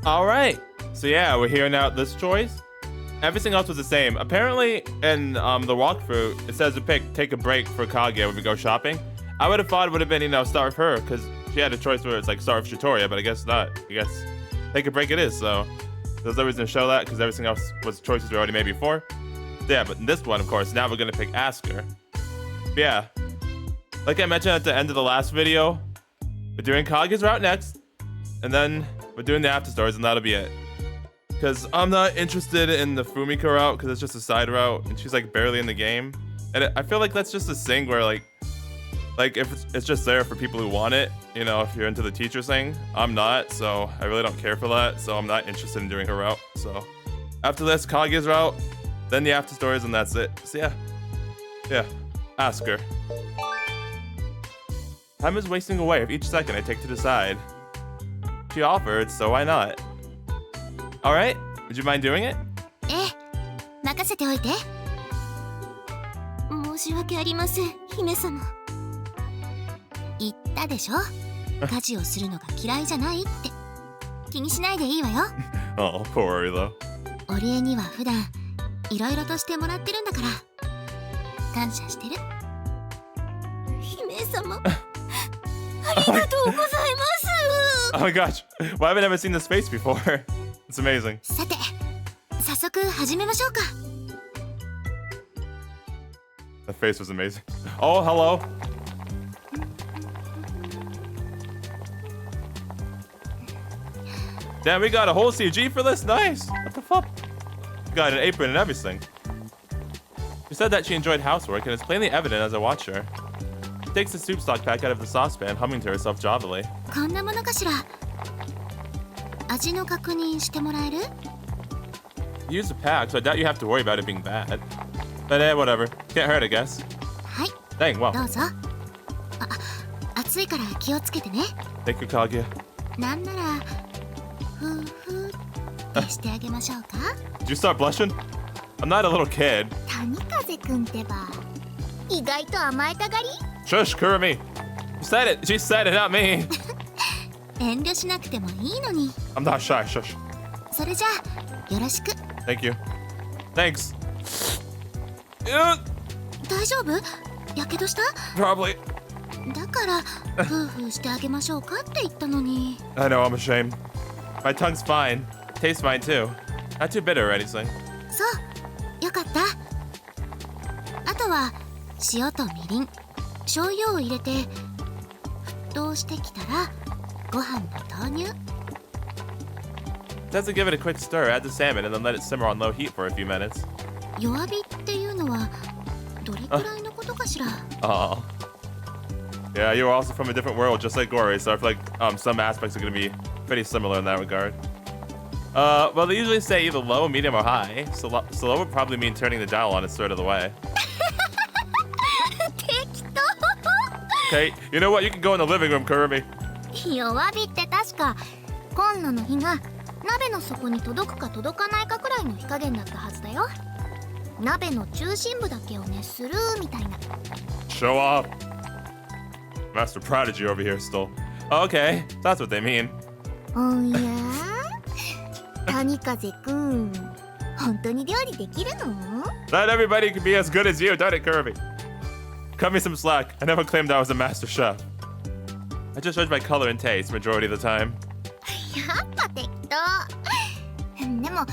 All right. So yeah, we're hearing out this choice. Everything else was the same. Apparently, in the walkthrough, it says to take a break for Kaguya when we go shopping. I would have thought it would have been, start with her, because she had a choice where it's like start with Shitoria, but I guess not. I guess take a break it is, so there's no reason to show that, because everything else was choices we already made before. So yeah, but in this one, of course, now we're going to pick Asker. But yeah, like I mentioned at the end of the last video, we're doing Kaguya's route next, and then we're doing the after stories, and that'll be it. Because I'm not interested in the Fumika route, because it's just a side route, and she's like barely in the game. And I feel like that's just a thing where like if it's just there for people who want it, if you're into the teacher thing. I'm not, so I really don't care for that, so I'm not interested in doing her route. So after this, Kaguya's route, then the after stories, and that's it. So yeah, ask her. Time is wasting away of each second I take to decide. She offered, so why not? Alright, would you mind doing it? 任せておいて。申し訳ありません、姫様。言ったでしょ？家事をするのが嫌いじゃないって。気にしないでいいわよ。Oh, poor Ori though. お礼には普段いろいろとしてもらってるんだから。感謝してる。姫様。ありがとうございます。Oh my gosh, why have I never seen this face before? It's amazing. さて、早速始めましょうか。The face was amazing. Oh, hello. Damn, we got a whole CG for this? Nice. What the fuck? We got an apron and everything. She said that she enjoyed housework, and it's plainly evident as I watch her. She takes the soup stock pack out of the saucepan, humming to herself jovially. こんなものかしら。味の確認してもらえる？ You use the pack, so I doubt you have to worry about it being bad. But whatever. Can't hurt, I guess. はい。 Dang, wow. どうぞ。熱いから気をつけてね。Thank you, Kaguya. なんならふうふうってしてあげましょうか。Did you start blushing? I'm not a little kid. 谷風くんってば意外と甘えたがり？ Shush, Kurumi. You said it. She said it, not me. 遠慮しなくてもいいのに。 I'm not shy. Shush. それじゃあよろしく。 Thank you. Thanks. 大丈夫？やけどした？ Probably. だからふうふうしてあげましょうかって言ったのに。 I know, I'm ashamed. My tongue's fine. Tastes fine too. Not too bitter or anything. そう、よかった。あとは塩とみりん、醤油を入れて沸騰してきたらご飯の投入。 It says to give it a quick stir, add the salmon, and then let it simmer on low heat for a few minutes. 弱火っていうのはどれくらいのことかしら。 Aw. Yeah, you are also from a different world, just like Ori, so I feel like some aspects are going to be pretty similar in that regard. Well, they usually say either low, medium, or high. So low would probably mean turning the dial on a third of the way. 適当。 Okay, you know what? You can go in the living room, Kurumi. 弱火って確かコンロの火が鍋の底に届くか届かないかくらいの火加減だったはずだよ。鍋の中心部だけを熱するみたいな。 Show off. Master Prodigy over here still. Okay, that's what they mean. おや谷風くん、本当に料理できるの？ Not everybody can be as good as you, don't it, Kirby? Cut me some slack. I never claimed I was a master chef. I just judge by color and taste majority of the time. やっぱ適当。でも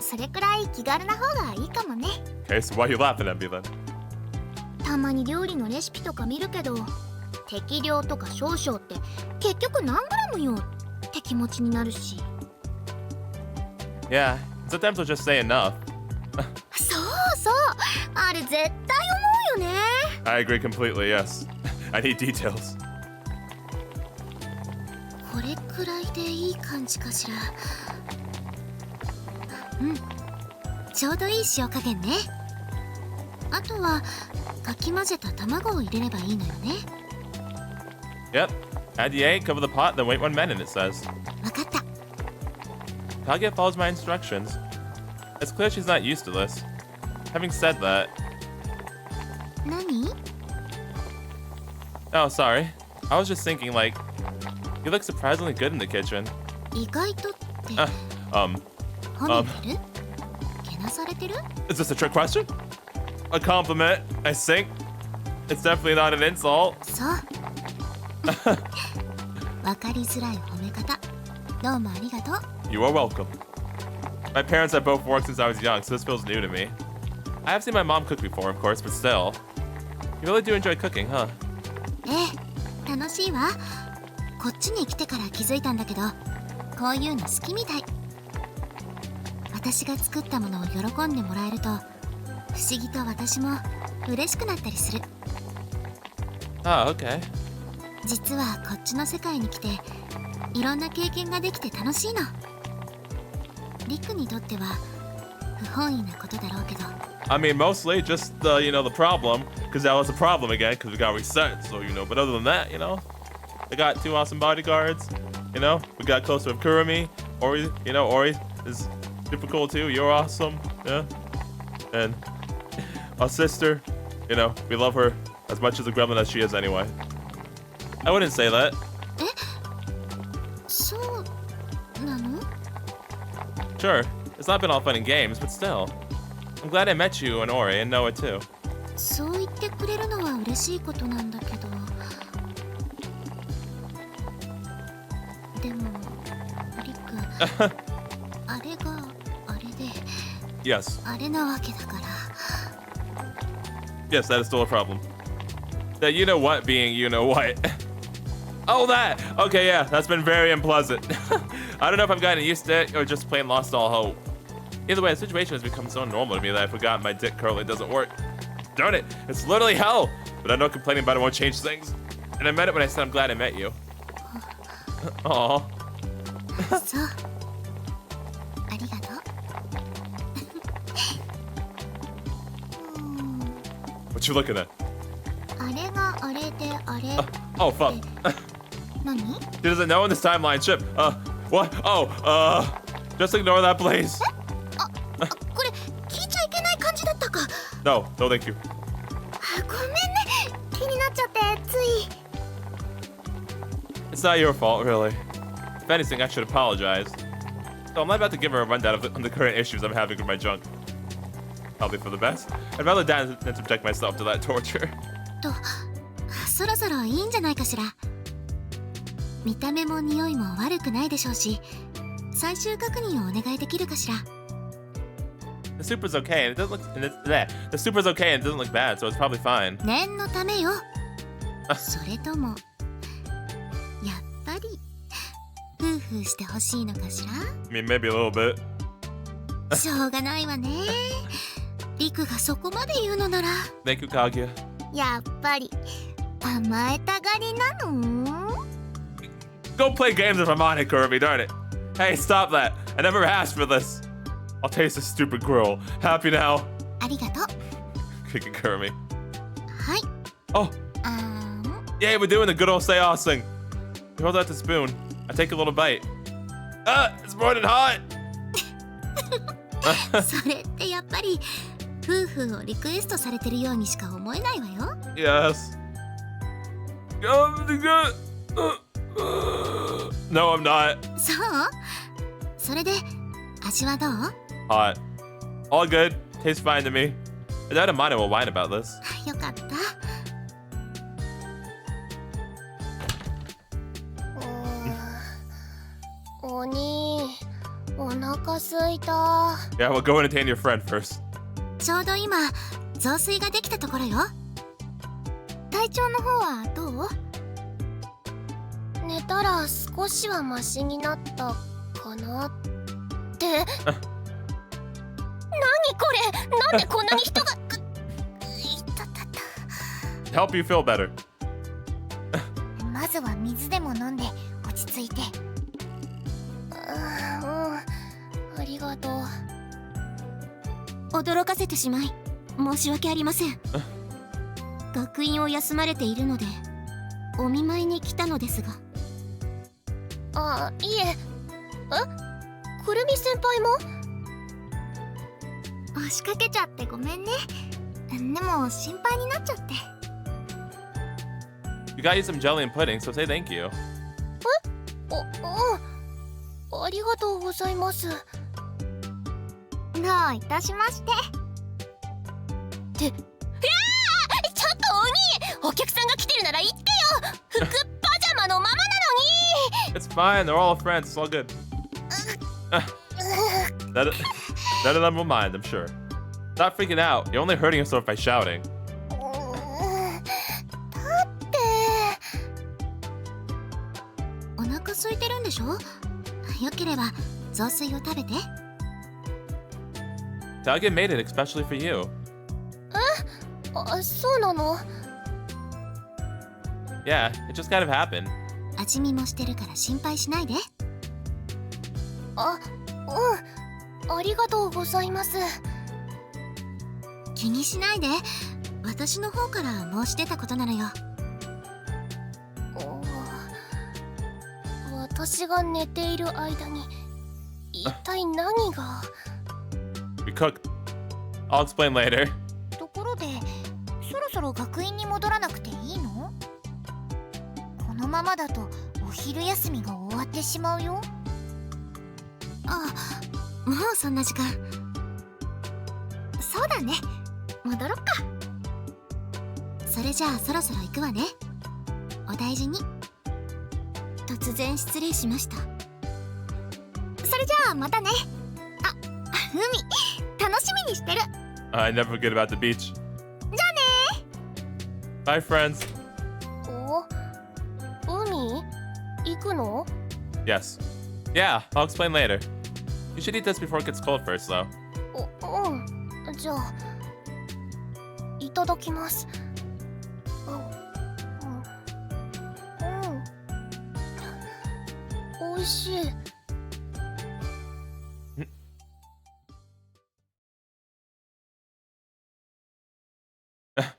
それくらい気軽な方がいいかもね。 Okay, so why are you laughing at me then? たまに料理のレシピとか見るけど、適量とか少々って結局何グラムよって気持ちになるし。 Yeah, sometimes we'll just say enough. そうそう、あれ絶対思うよね。 I agree completely, yes. I need details. これくらいでいい感じかしら。うん、ちょうどいい塩加減ね。あとはかき混ぜた卵を入れればいいのよね。 Yep. Add the egg, cover the pot, then wait 1 minute, it says. わかった。 Kaguya follows my instructions. It's clear she's not used to this. Having said that... 何？ Oh, sorry. I was just thinking, like, you look surprisingly good in the kitchen. 意外とって褒めてる？けなされてる？ Is this a trick question? A compliment, I think. It's definitely not an insult. そうわかりづらい褒め方どうもありがとう You are welcome. My parents have both worked since I was young, so this feels new to me. I have seen my mom cook before, of course, but still. You really do enjoy cooking, huh? ええ楽しいわこっちに来てから気づいたんだけどこういうの好きみたい私が作ったものを喜んでもらえると不思議と私も嬉しくなったりする Oh, okay. 実はこっちの世界に来ていろんな経験ができて楽しいのリクにとっては不本意なことだろうけど I mean, mostly just the, the problem, because that was a problem again, because we got reset, so, but other than that, I got 2 awesome bodyguards, we got close with Kurumi, Ori, Ori is super cool too, you're awesome, yeah, and our sister, we love her as much as a gremlin as she is anyway. I wouldn't say that. えそうなの Sure, it's not been all fun and games, but still. I'm glad I met you and Ori and Noah too. そう言ってくれるのは嬉しいことなんだけどでもリクあれがあれで Yes. あれなわけだから Yes, that is still a problem. That you know what being you know what. Oh, that! Okay, yeah, that's been very unpleasant. I don't know if I've gotten used to it or just plain lost all hope. Either way, the situation has become so normal to me that I forgot my dick currently doesn't work. Darn it, it's literally hell! But I know complaining about it won't change things. And I meant it when I said I'm glad I met you. Aww. そうありがとう What you looking at? あれがあれであれ Oh, fuck. 何 She doesn't know in this timeline ship. What? Oh, just ignore that, please. これ聞いちゃいけない感じだったか No, no, thank you. ごめんね気になっちゃってつい It's not your fault, really. If anything, I should apologize. So I'm not about to give her a rundown on the current issues I'm having with my junk. Probably for the best. I'd rather die than subject myself to that torture. とそろそろいいんじゃないかしら見た目も匂いも悪くないでしょうし最終確認をお願いできるかしら The super's okay, and it doesn't look. The super's okay, and it doesn't look bad, so it's probably fine. 念のためよそれともやっぱり夫婦してほしいのかしら I mean, maybe a little bit. しょうがないわねリクがそこまで言うのなら Thank you, Kaguya. やっぱり甘えたがりなの Go play games if I'm on it, Kirby, darn it. Hey, stop that. I never asked for this. I'll taste this stupid grill. Happy now. ありがとう Kicking Kirby. はい Oh, yeah, we're doing the good old say ass thing. He holds out the spoon. I take a little bite. It's more than hot. それってやっぱり夫婦をリクエストされてるようにしか思えないわよ Yes. No, I'm not. そうそれで味はどう Hot. All good. Tastes fine to me. I doubt Amano will whine about this. よかったお兄お腹すいた Yeah, we'll go entertain your friend first. ちょうど今雑炊ができたところよ体調の方はどう寝たら少しはマシになったかなって何これなんでこんなに人がいたたた Help you feel better. まずは水でも飲んで落ち着いてありがとう驚かせてしまい申し訳ありません学院を休まれているのでお見舞いに来たのですがいえくるみ先輩も押しかけちゃってごめんねでも心配になっちゃって We got you some jelly and pudding, so say thank you. ありがとうございます。どういたしまして。って、ちょっと鬼、お客さんが来てるなら言ってよ。服パジャマのままなのに。 It's fine, they're all friends, it's all good. None of them will mind, I'm sure. Stop freaking out, you're only hurting yourself by shouting. だってお腹空いてるんでしょ。よければ雑炊を食べて。Kaguya made it especially for you. あ、そうなの？ Yeah, it just kind of happened. 味見もしてるから心配しないで。あ、うん、ありがとうございます。気にしないで、私の方から申し出たことなのよ。私が寝ている間に一体何が。 We cooked. I'll explain later. ところで、そろそろ学院に戻らなくていいの？このままだとお昼休みが終わってしまうよ。あ、もうそんな時間。そうだね、戻ろっか。それじゃあそろそろ行くわね。お大事に。突然失礼しました。それじゃあまたね。あ、海楽しみにしてる。I never forget about the beach. じゃあね。 Bye, friends. 海行くの？ Yes. Yeah, I'll explain later. You should eat this before it gets cold first, though. うん、じゃあいただきます。おいしい。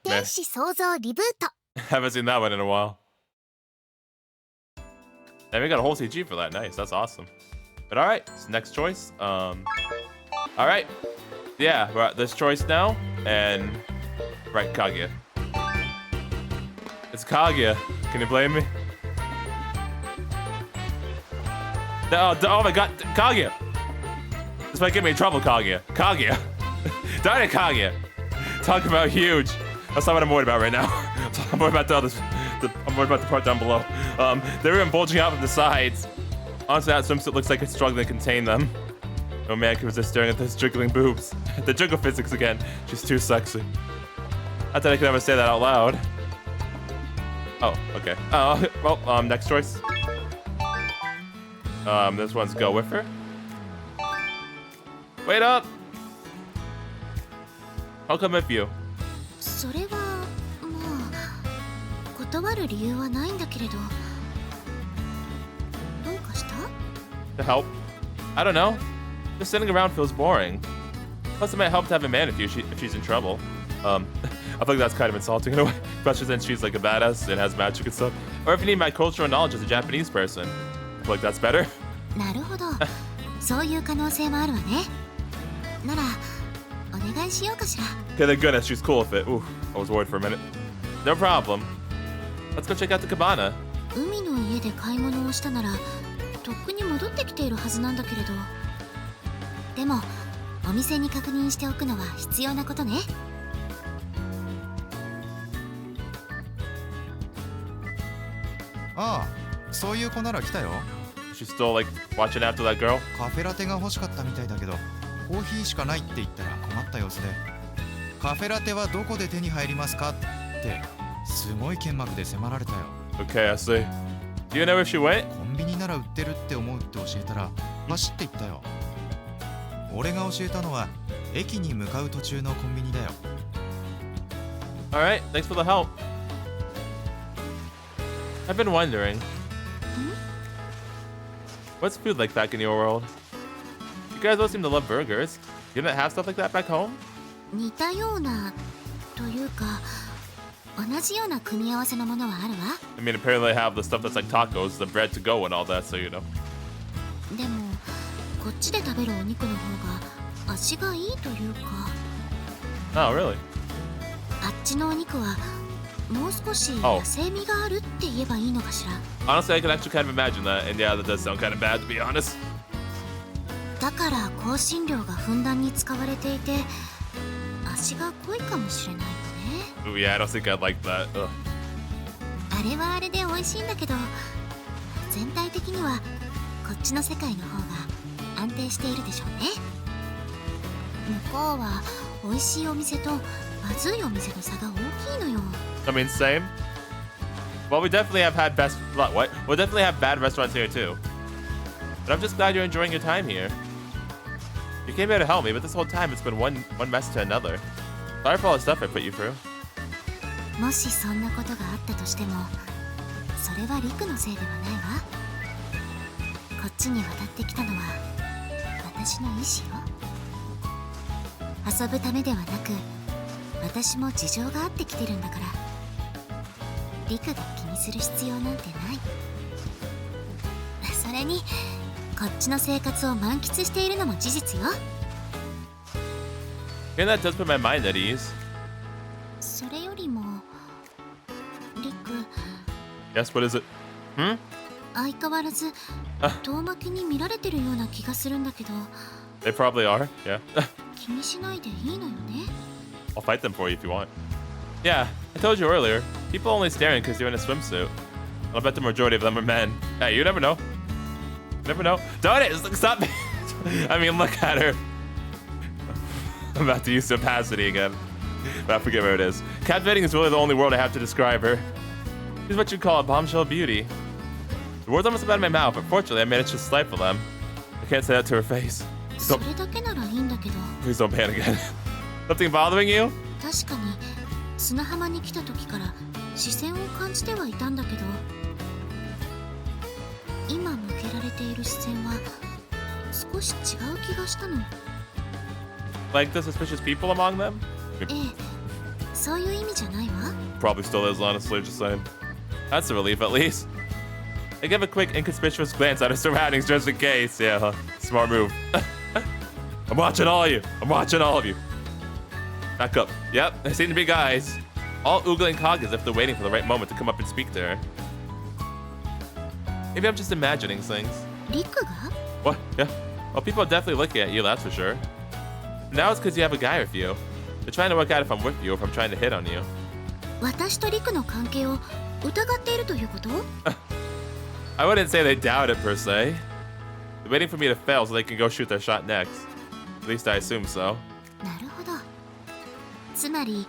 天使創造リブート。 Haven't seen that one in a while. And we got a whole CG for that. Nice, that's awesome. But all right, so next choice. All right, yeah, we're at this choice now, and right, Kaguya. It's Kaguya. Can you blame me? Oh my God, Kaguya! This might get me in trouble, Kaguya. Kaguya, darn it, Kaguya. Talk about huge. That's not what I'm worried about right now. I'm worried about I'm worried about the part down below. They're even bulging out from the sides. Honestly, that swimsuit looks like it's struggling to contain them. No man can resist staring at those jiggling boobs. The jiggle physics again. She's too sexy. Not that I could ever say that out loud. Oh, okay. Well, next choice. This one's go with her. Wait up! I'll come with you. それはまあ断る理由はないんだけれど。どうかした？ To help? I don't know. Just sitting around feels boring. Plus, it might help to have a man if she's in trouble. I feel like that's kind of insulting in a way, especially since she's like a badass and has magic and stuff. Or if you need my cultural knowledge as a Japanese person. I feel like that's better. なるほど。そういう可能性もあるわね。ならお願いしようかしら。 Okay, thank goodness she's cool with it. Ooh, I was worried for a minute. No problem. Let's go check out the cabana. 海の家で買い物をしたならとっくに戻ってきているはずなんだけれど。でもお店に確認しておくのは必要なことね。ああ、そういう子なら来たよ。 She's still like watching after that girl. カフェラテが欲しかったみたいだけど、コーヒーしかないって言ったら困った様子で、カフェラテはどこで手に入りますかってすごい剣幕で迫られたよ。 Okay, I see. Do you know where she went? コンビニなら売ってるって思うって教えたら走って行ったよ。俺が教えたのは駅に向かう途中のコンビニだよ。 Alright, thanks for the help. I've been wondering. What's food like back in your world? You guys both seem to love burgers. You didn't have stuff like that back home? 似たようなというか同じような組み合わせのものはあるわ。 I mean, apparently they have the stuff that's like tacos, the bread to go and all that, so you know. でもこっちで食べるお肉の方が味がいいというか。 Oh, really? あっちのお肉はもう少し野生味があるって言えばいいのかしら。 Honestly, I can actually kind of imagine that, and yeah, that does sound kind of bad, to be honest. だから香辛料がふんだんに使われていて味が濃いかもしれないわね。 Ooh, yeah, I don't think I'd like that. Ugh. あれはあれで美味しいんだけど全体的にはこっちの世界の方が安定しているでしょうね。向こうは美味しいお店とまずいお店の差が大きいのよ。 I mean, same. Well, we definitely have had what? We'll definitely have bad restaurants here too. But I'm just glad you're enjoying your time here. You came here to help me, but this whole time it's been one mess to another. Sorry for all the stuff I put you through. もしそんなことがあったとしてもそれはリクのせいではないわ。こっちに渡ってきたのは私の意思よ。遊ぶためではなく私も事情があってきてるんだからリクが気にする必要なんてない。それにこっちの生活を満喫しているのも事実よ。 And that does put my mind at ease. それよりもリク Yes, what is it? Hmm? 相変わらず遠巻きに見られてるような気がするんだけど They probably are, yeah. 気にしないでいいのよね。 I'll fight them for you if you want. Yeah, I told you earlier. People only staring because you're in a swimsuit. I'll bet the majority of them are men. Hey, you never know. Never know. Don't it! Stop me! I mean, look at her. I'm about to use opacity again. But I forget where it is. Captivating is really the only word I have to describe her. She's what you'd call a bombshell beauty. The words almost come out of my mouth, but fortunately I managed to stifle them. I can't say that to her face. それだけならいいんだけど Please don't pan again. Something bothering you? 確かに砂浜に来た時から視線を感じてはいたんだけど今向けられている視線は少し違う気がしたの。 Like the suspicious people among them? ええ、そういう意味じゃないわ。 Probably still is, honestly, just saying. That's a relief, at least. I give a quick, inconspicuous glance at her surroundings just in case. Yeah, huh? Smart move. I'm watching all of you. I'm watching all of you. Back up. Yep, there seem to be guys. All oogling Kaguya as if they're waiting for the right moment to come up and speak to her. Maybe I'm just imagining things. リクが What? Yeah. Well, people are definitely looking at you, that's for sure. Now it's because you have a guy with you. They're trying to work out if I'm with you or if I'm trying to hit on you. 私とリクの関係を疑っているということ？ I wouldn't say they doubt it per se. They're waiting for me to fail so they can go shoot their shot next. At least I assume so. なるほど。つまり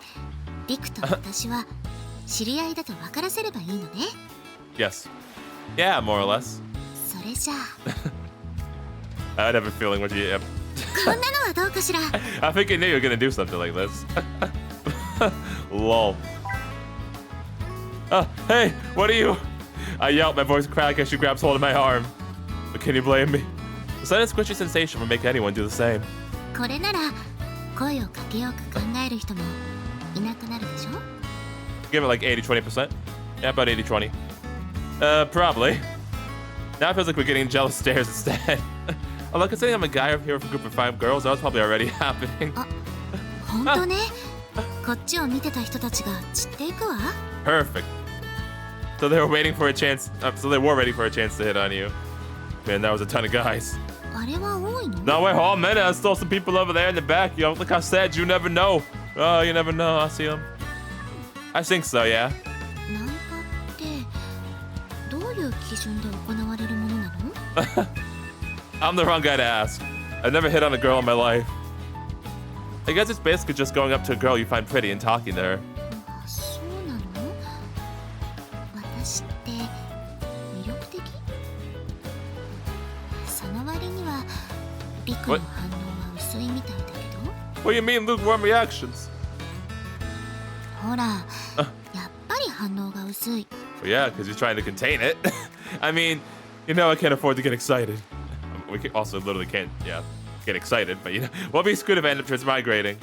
リクと私は知り合いだと分からせればいいのね。 Yes. Yeah, more or less. それじゃあ I'd have a feeling what you... Yep. こんなのはどうかしら。 I think I knew you were gonna do something like this. Lol. Hey, what are you? I yelp, my voice crack as she grabs hold of my arm. But can you blame me? The sudden squishy sensation would make anyone do the same. これなら声をかけようか考える人もいなくなるでしょ。 Give it like 80-20%. Yeah, about 80-20. Probably. Now it feels like we're getting jealous stares instead. Although considering I'm a guy here with a group of 5 girls, that was probably already happening. 本当ね。こっちを見てた人たちが散っていくわ。 Perfect. So they were waiting for a chance. So they were ready for a chance to hit on you. Man, that was a ton of guys. あれは多いの？ No, wait, hold on a minute. I saw some people over there in the back. Yo, like I said, you never know. Oh, you never know. I see them. I think so, yeah. ナンパってどういう基準で行われるものなの？ I'm the wrong guy to ask. I've never hit on a girl in my life. I guess it's basically just going up to a girl you find pretty and talking to her. そうなの？私って魅力的？その割にはリクの反応は薄いみたいだけど。 What do you mean lukewarm reactions? ほら、やっぱり反応が薄い。 Well, yeah, because you're trying to contain it. I mean, you know I can't afford to get excited. We also literally can't, yeah, get excited, but you know, we'll be screwed if I end up transmigrating.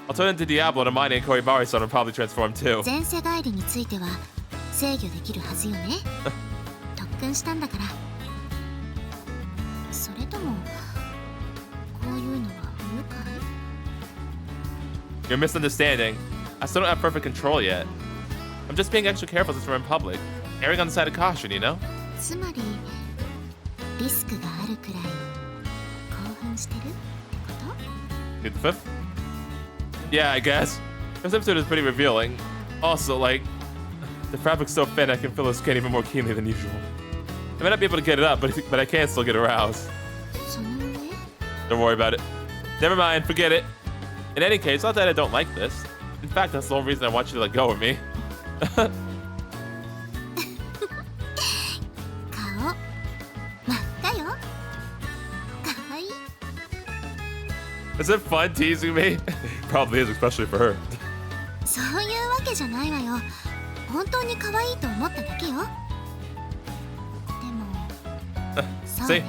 I'll turn into Diablo and Amani and Koribari-san will probably transform too. 前世返りについては制御できるはずよね。特訓したんだから。それともこういうのは不愉快？ You're misunderstanding. I still don't have perfect control yet. I'm just being extra careful since we're in public. Erring on the side of caution, you know? つまりリスクがあるくらい興奮婚してるってこと？ Need the fifth? Yeah, I guess. This episode is pretty revealing. Also, like, the fabric's so thin I can feel his skin even more keenly than usual. I may not be able to get it up, but I can still get aroused. その上？ Don't worry about it. Never mind, forget it. In any case, not that I don't like this. In fact, that's the whole reason I want you to let go of me. 顔真っ赤よ。かわいい。 Is it fun teasing me? Probably is, especially for her. そういうわけじゃないわよ。本当に可愛いと思っただけよ。でも、そうね。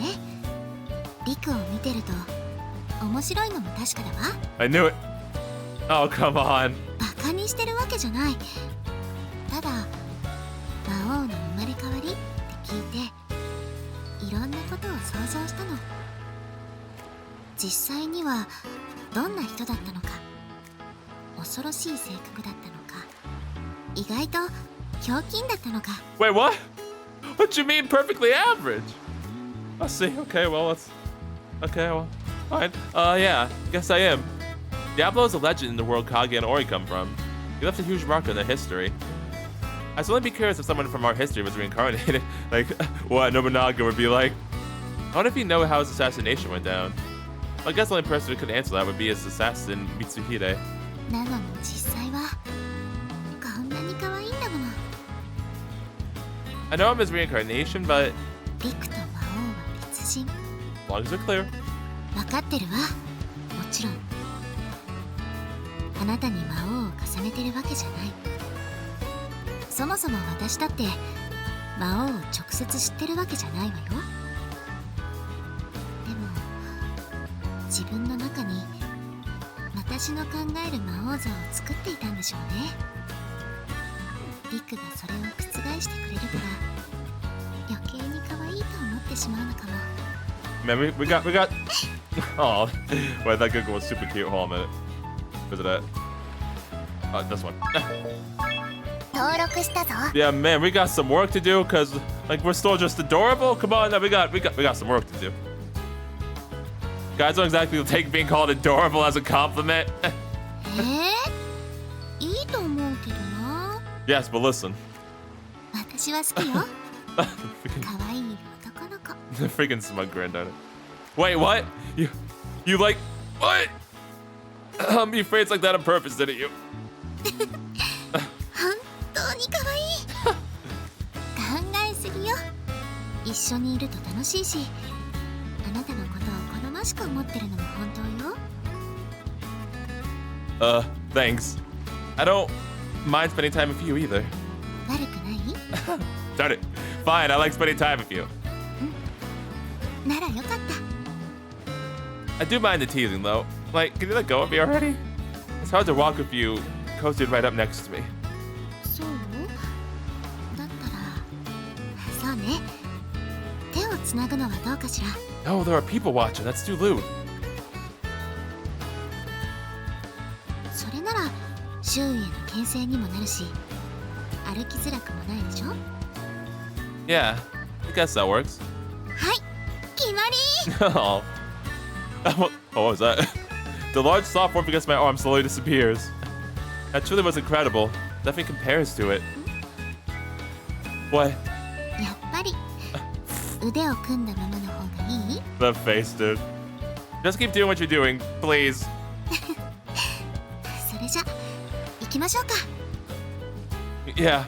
リクを見てると面白いのも確かだわ。I knew it. Oh, come on. バカにしてるわけじゃない。ただ、魔王の生まれ変わりって聞いて、いろんなことを想像したの。実際にはどんな人だったのか、恐ろしい性格だったのか、意外とひょうきんだったのか。 Wait, what? What you mean perfectly average? I see. Okay, well, let's... Okay, well, fine. Yeah, guess I am. Diablo is a legend in the world Kaguya and Ori come from. He left a huge mark on their history. I'd only be curious if someone from our history was reincarnated. Like, what Nobunaga would be like. I wonder if you know how his assassination went down. I guess the only person who could answer that would be his assassin, Mitsuhide. なのに実際はこんなに可愛いんだもの。 I know I'm his reincarnation, but リクと魔王は別人。 as long as we're clear. 分かってるわ。もちろん。あなたに魔王を重ねてるわけじゃない。そもそも私だって魔王を直接知ってるわけじゃないわよ。でも自分の中に私の考える魔王像を作っていたんでしょうね。リクがそれを覆してくれるから余計に可愛いと思ってしまうのかも。 Man, we got... Oh, wait, that Google was super cute. Hold on a minute. Where's it at? This one. 登録したぞ。 Yeah, man, we got some work to do because, like, we're still just adorable. Come on, no, we got some work to do. Guys don't exactly take being called adorable as a compliment. いいと思うけどな。 Yes, but listen. 私は好きよ。 freaking, 可愛い男の子。 freaking smug granddaughter. Wait, what? You like what? You phrased like that on purpose, didn't you? 本当に可愛い。考えすぎよ。一緒にいると楽しいし、あなたのことを好ましく思ってるのも本当よ。Thanks. I don't mind spending time with you either. 悪くない？ Darn it. Fine, I like spending time with you. ならよかった。 I do mind the teasing though. Like, can you let go of me already? It's hard to walk with you coasted right up next to me. そう？だったら、そうね。手をつなぐのはどうかしら。 No, there are people watching. That's too lewd. それなら周囲への牽制にもなるし、歩きづらくもないでしょ。 Yeah, I guess that works. はい、決まり。 Oh. What was that? The large soft warmth against my arm slowly disappears. That truly was incredible. Nothing compares to it. What? やっぱり腕を組んだままの方がいい？ The face, dude. Just keep doing what you're doing, please. それじゃ行きましょうか。 Yeah.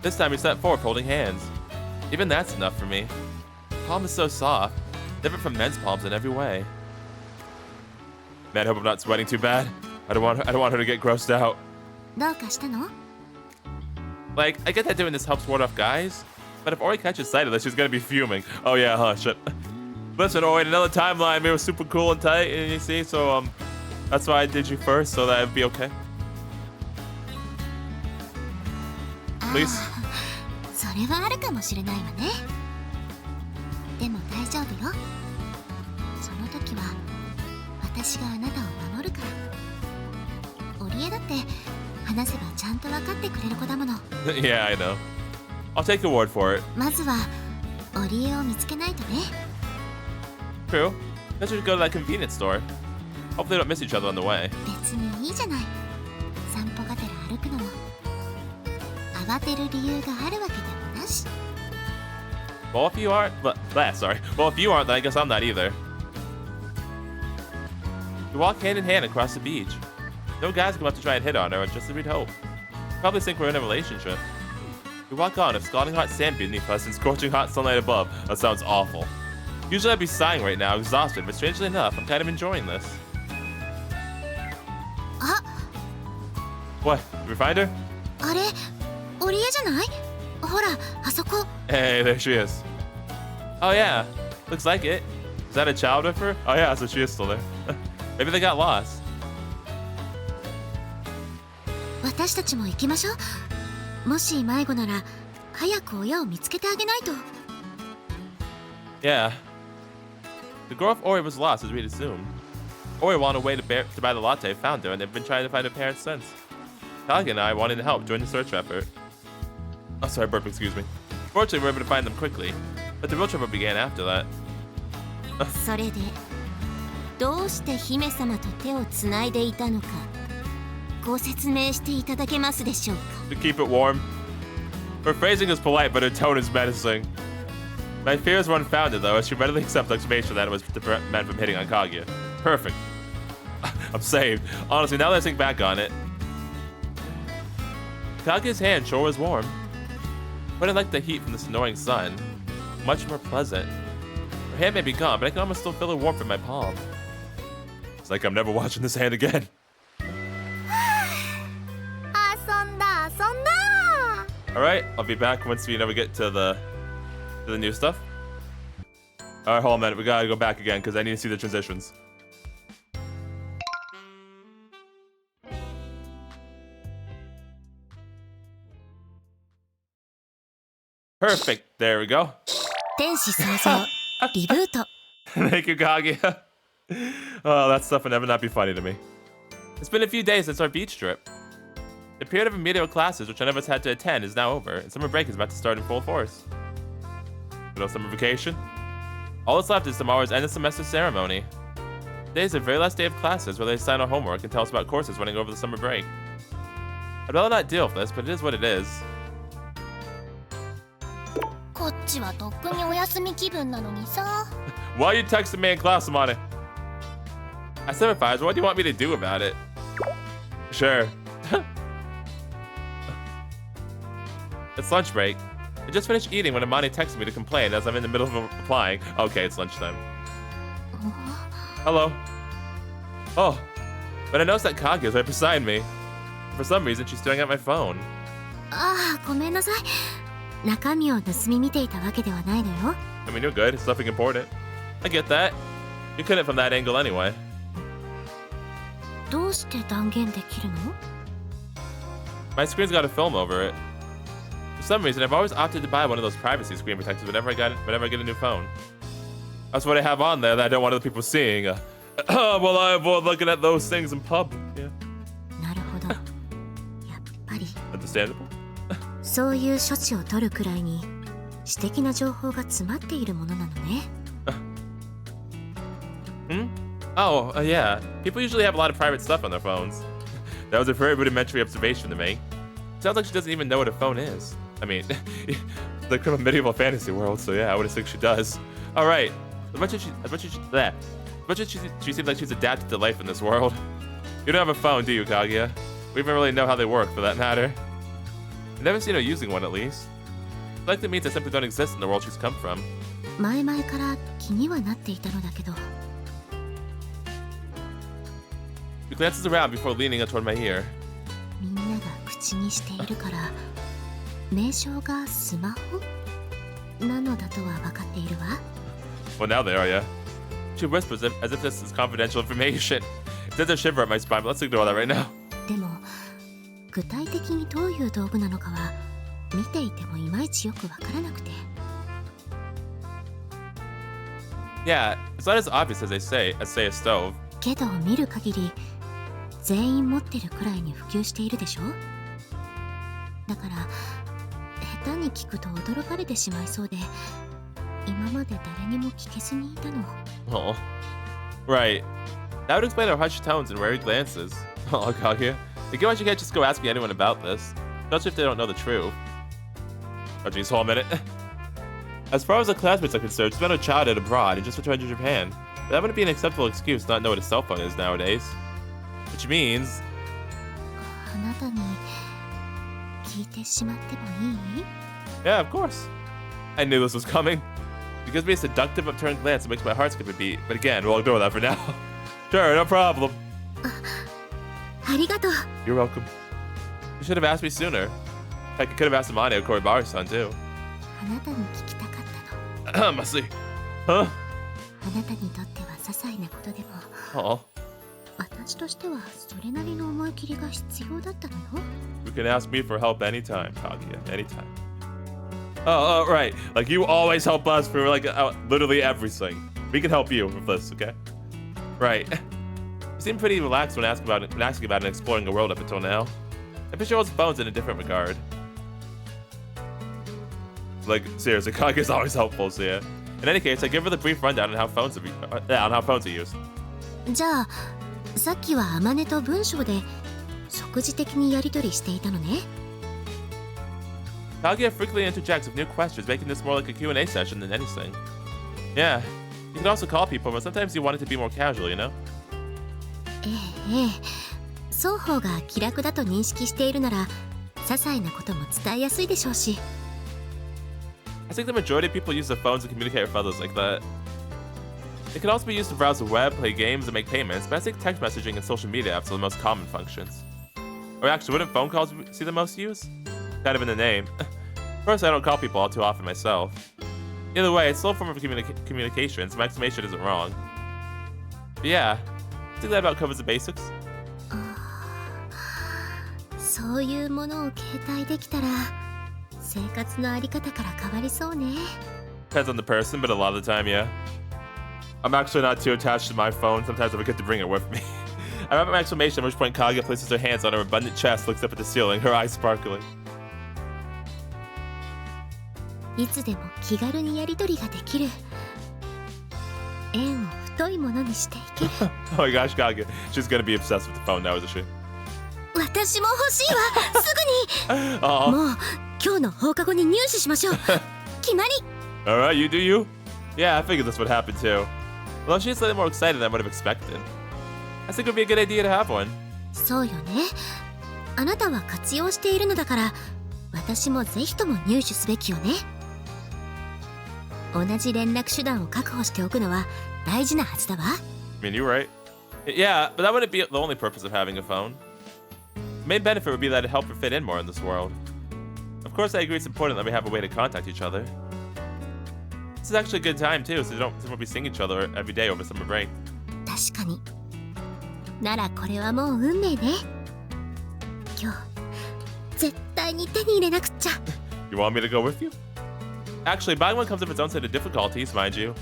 This time we set forth holding hands. Even that's enough for me. Palm is so soft, different from men's palms in every way. Man, I hope I'm not sweating too bad. I don't want her to get grossed out. どうかしたの？ Like, I get that doing this helps ward off guys, but if Ori catches sight of this, she's gonna be fuming. Oh yeah, huh, shit. Listen, Ori, in another timeline, we were super cool and tight, and you see, so that's why I did you first, so that it'd be okay. Please. それはあるかもしれないわね。でも大丈夫よ。その時は私があなたを守るから。オリエだって話せばちゃんと分かってくれる子だもの。Yeah, I know. I'll take your word for it. まずはオリエを見つけないとね。True. I should go to that convenience store. Hopefully they don't miss each other on the way. 別にいいじゃない。散歩がてら歩くのも慌てる理由があるわけでもなし。 Well, if you aren't, sorry. Well, if you aren't, then I guess I'm not either. We walk hand in hand across the beach. No guys come up to try and hit on her, just as we'd hope. Probably think we're in a relationship. We walk on, a scalding hot sand beneath us and scorching hot sunlight above. That sounds awful. Usually I'd be sighing right now, exhausted, but strangely enough, I'm kind of enjoying this. What? Did we find her? あれ、オリエじゃない？ほら、あそこ。 Hey, there she is. Oh yeah, looks like it. Is that a child with her? Oh yeah, so she is still there. Maybe they got lost. 私たちも行きましょう。もし迷子なら、早く親を見つけてあげないと。 Yeah. The girl of Ori was lost, as we'd assumed. Ori wanted a way to buy the latte, found her, and they've been trying to find her parents since. Kaguya and I wanted to help join the search effort. Oh, sorry, burp, excuse me. Fortunately, we were able to find them quickly, but the real trouble began after that. それで、どうして姫様と手をつないでいたのか、ご説明していただけますでしょうか。 To keep it warm. Her phrasing is polite, but her tone is menacing. My fears were unfounded, though, as she readily accepted the explanation that it was to prevent men from hitting on Kaguya. Perfect. I'm saved. Honestly, now that I think back on it. Kaguya's hand sure was warm, but unlike the heat from this annoying sun, much more pleasant. Her hand may be gone, but I can almost still feel the warmth in my palm. It's like I'm never watching this hand again. 遊んだ遊んだ。 Alright, I'll be back once we get to the new stuff. Alright, hold on a minute. We gotta go back again because I need to see the transitions. Perfect. There we go. 天使創造リブート。 Thank you, Kaguya. Oh, that stuff will never not be funny to me. It's been a few days since our beach trip. The period of remedial classes, which none of us had to attend, is now over, and summer break is about to start in full force. Good old summer vacation. All that's left is tomorrow's end of semester ceremony. Today is the very last day of classes where they assign our homework and tell us about courses running over the summer break. I'd rather not deal with this, but it is what it is. こっちはとっくにお休み気分なのにさ。 Why are you texting me in class, Amane? I sympathize. What do you want me to do about it? Sure. It's lunch break. I just finished eating when Amane texted me to complain as I'm in the middle of replying. Okay, it's lunchtime. Hello. Oh, but I noticed that Kaguya is right beside me. For some reason, she's staring at my phone. ああ、ごめんなさい。中身を盗み見ていたわけではないのよ。 I mean, you're good. It's nothing important. I get that. You couldn't from that angle anyway. どうして断言できるの？ My screen's got a film over it. For some reason, I've always opted to buy one of those privacy screen protectors whenever I get a new phone. That's what I have on there that I don't want other people seeing. Well, I avoid looking at those things in public. Yeah. なるほど。やっぱり。 Understandable. そういう処置を取るくらいに私的な情報が詰まっているものなのね。Hmm? Oh, yeah. People usually have a lot of private stuff on their phones. That was a very rudimentary observation to make. Sounds like she doesn't even know what a phone is. I mean, the criminal medieval fantasy world, so yeah, I would think she does. All right. As much as she seems like she's adapted to life in this world. You don't have a phone, do you, Kaguya? We even really know how they work, for that matter. I've never seen her using one, at least. It likely means I simply don't exist in the world she's come from. 前々から気にはなっていたのだけど。 She glances around before leaning toward my ear. みんなが口にしているから、名称がスマホなのだとは分かっているわ。 Well, now they are, yeah. She whispers as if this is confidential information. It sends a shiver up my spine, but let's ignore that right now. でも、具体的にどういう道具なのかは見ていてもいまいちよく分からなくて。 Yeah, it's not as obvious as say a stove. けど見る限り全員持ってるくらいに普及しているでしょ。だから下手に聞くと驚かれてしまいそうで、今まで誰にも聞けずにいたの。Oh. Right. That would explain our hushed tones and wary glances. Oh, Kaguya. I guess you can't just go asking anyone about this, especially if they don't know the truth. Oh, geez, hold a minute. As far as the classmates are concerned, spent a childhood abroad and just returned to Japan. But that wouldn't be an acceptable excuse to not know what a cell phone is nowadays. Which means... あなたに聞いてしまってもいい? Yeah, of course. I knew this was coming. It gives me a seductive upturned glance that makes my heart skip a beat. But again, we'll ignore that for now. Sure, no problem. ありがとう. You're welcome. You should have asked me sooner. Heck, you could have asked Amane or Koribaru-san too. あなたに聞きたかったの. Must see. Huh? あなたにとっては些細なことでも Oh. 私としてはそれなりの思い切りが必要だったのよ. You can ask me for help anytime, Kaguya. Anytime. Oh, right. Like, you always help us for, like, literally everything. We can help you with this, okay? Right. You seem pretty relaxed when asking about and exploring the world up until now. I picture old phones in a different regard. Like, seriously, Kaguya's always helpful, so yeah. In any case, I give her the brief rundown on how phones are used. じゃあさっきはアマネと文章で即時的にやり取りしていたのね. Kaguya frequently interjects with new questions, making this more like a Q&A session than anything. Yeah, you can also call people, but sometimes you want it to be more casual, you know? ええ、双方が気楽だと認識しているなら些細なことも伝えやすいでしょうし. I think the majority of people use their phones to communicate with others like that. It can also be used to browse the web, play games, and make payments, but I think text messaging and social media apps are the most common functions. Or actually, wouldn't phone calls see the most use? Kind of in the name. First, I don't call people all too often myself. Either way, it's still a form of communication, so my explanation isn't wrong. But yeah, I think that about covers the basics. そういうものを携帯できたら生活のあり方から変わりそうね. Depends on the person, but a lot of the time, yeah. I'm actually not too attached to my phone. Sometimes I forget to bring it with me. I remember my exclamation, at which point Kaguya places her hands on her abundant chest, looks up at the ceiling, her eyes sparkling. いつでも気軽にやり取りができる。縁を太いものにしていける。 Oh my gosh, Kaguya. She's gonna be obsessed with the phone now, isn't she? 私も欲しいわ。すぐに。 Aw. もう今日の放課後に入手しましょう。決まり。 Alright, you do you? Yeah, I figured this would happen too. Although she's slightly more excited than I would have expected. I think it would be a good idea to have one. そうよね。あなたは活用しているのだから私もぜひとも入手すべきよね。同じ連絡手段を確保しておくのは大事なはずだわ。I mean, you're right. Yeah, but that wouldn't be the only purpose of having a phone. The main benefit would be that it helped her fit in more in this world. Of course, I agree it's important that we have a way to contact each other. This is actually a good time too, so we'll be seeing each other every day over summer break. 確かに。ならこれはもう運命ね。今日絶対に手に入れなくっちゃ。 You want me to go with you? Actually, buying one comes with its own set of difficulties, mind you.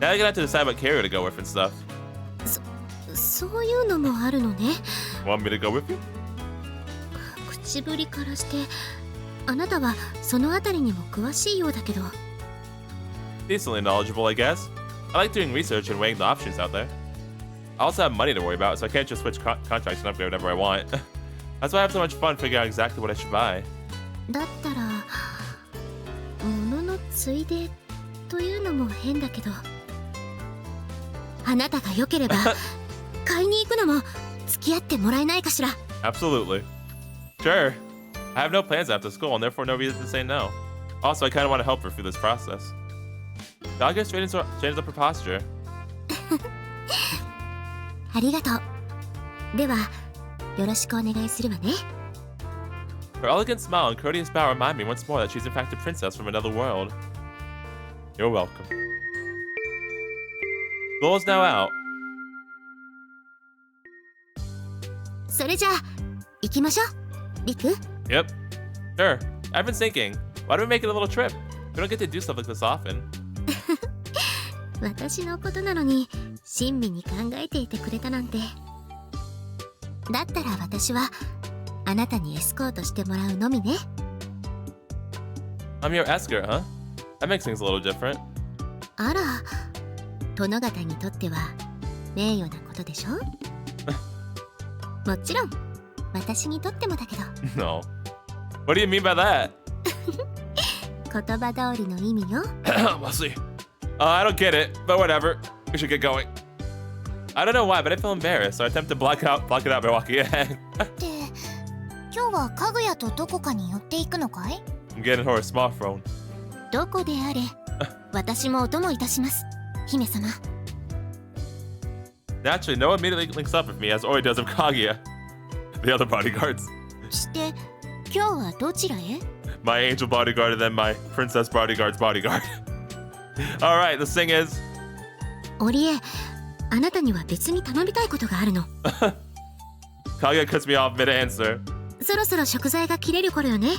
Now you're gonna have to decide what carrier to go with and stuff. そういうのもあるのね。 Want me to go with you? 口ぶりからしてあなたはそのあたりにも詳しいようだけど。 Decently knowledgeable, I guess. I like doing research and weighing the options out there. I also have money to worry about, so I can't just switch contracts and upgrade whatever I want. That's why I have so much fun figuring out exactly what I should buy. だったら物のついでというのも変だけど、あなたが良ければ買いに行くのも付き合ってもらえないかしら。 Absolutely. Sure. I have no plans after school and therefore no reason to say no. Also, I kind of want to help her through this process. Kaguya straightens up her posture. ありがとう。ではよろしくお願いするわね。 Her elegant smile and courteous bow remind me once more that she's in fact a princess from another world. You're welcome. School is now out. それじゃあ行きましょう、リク。 Yep. Sure. I've been thinking, why don't we make it a little trip? We don't get to do stuff like this often. 私のことなのに親身に考えていてくれたなんて。だったら私はあなたにエスコートしてもらうのみね。 I'm your escort, huh? That makes things a little different. あら、殿方にとっては名誉なことでしょもちろん私にとってもだけど。 No. What do you mean by that? 言葉通りの意味よ。We'll see. I don't get it, but whatever. We should get going. I don't know why, but I feel embarrassed, so I attempt to block it out by walking ahead. で、今日はかぐやとどこかに寄っていくのかい？ I'm getting her a smartphone. どこであれ私もお供いたします、姫様。 Naturally, no one immediately links up with me, as Ori does of Kaguya. The other bodyguards. して今日はどちらへ？ My angel bodyguard and then my princess bodyguard's bodyguard. Alright, the thing is... オリエ、あなたには別に頼みたいことがあるの。Kaguya cuts me off mid-answer. そろそろ食材が切れる頃よね。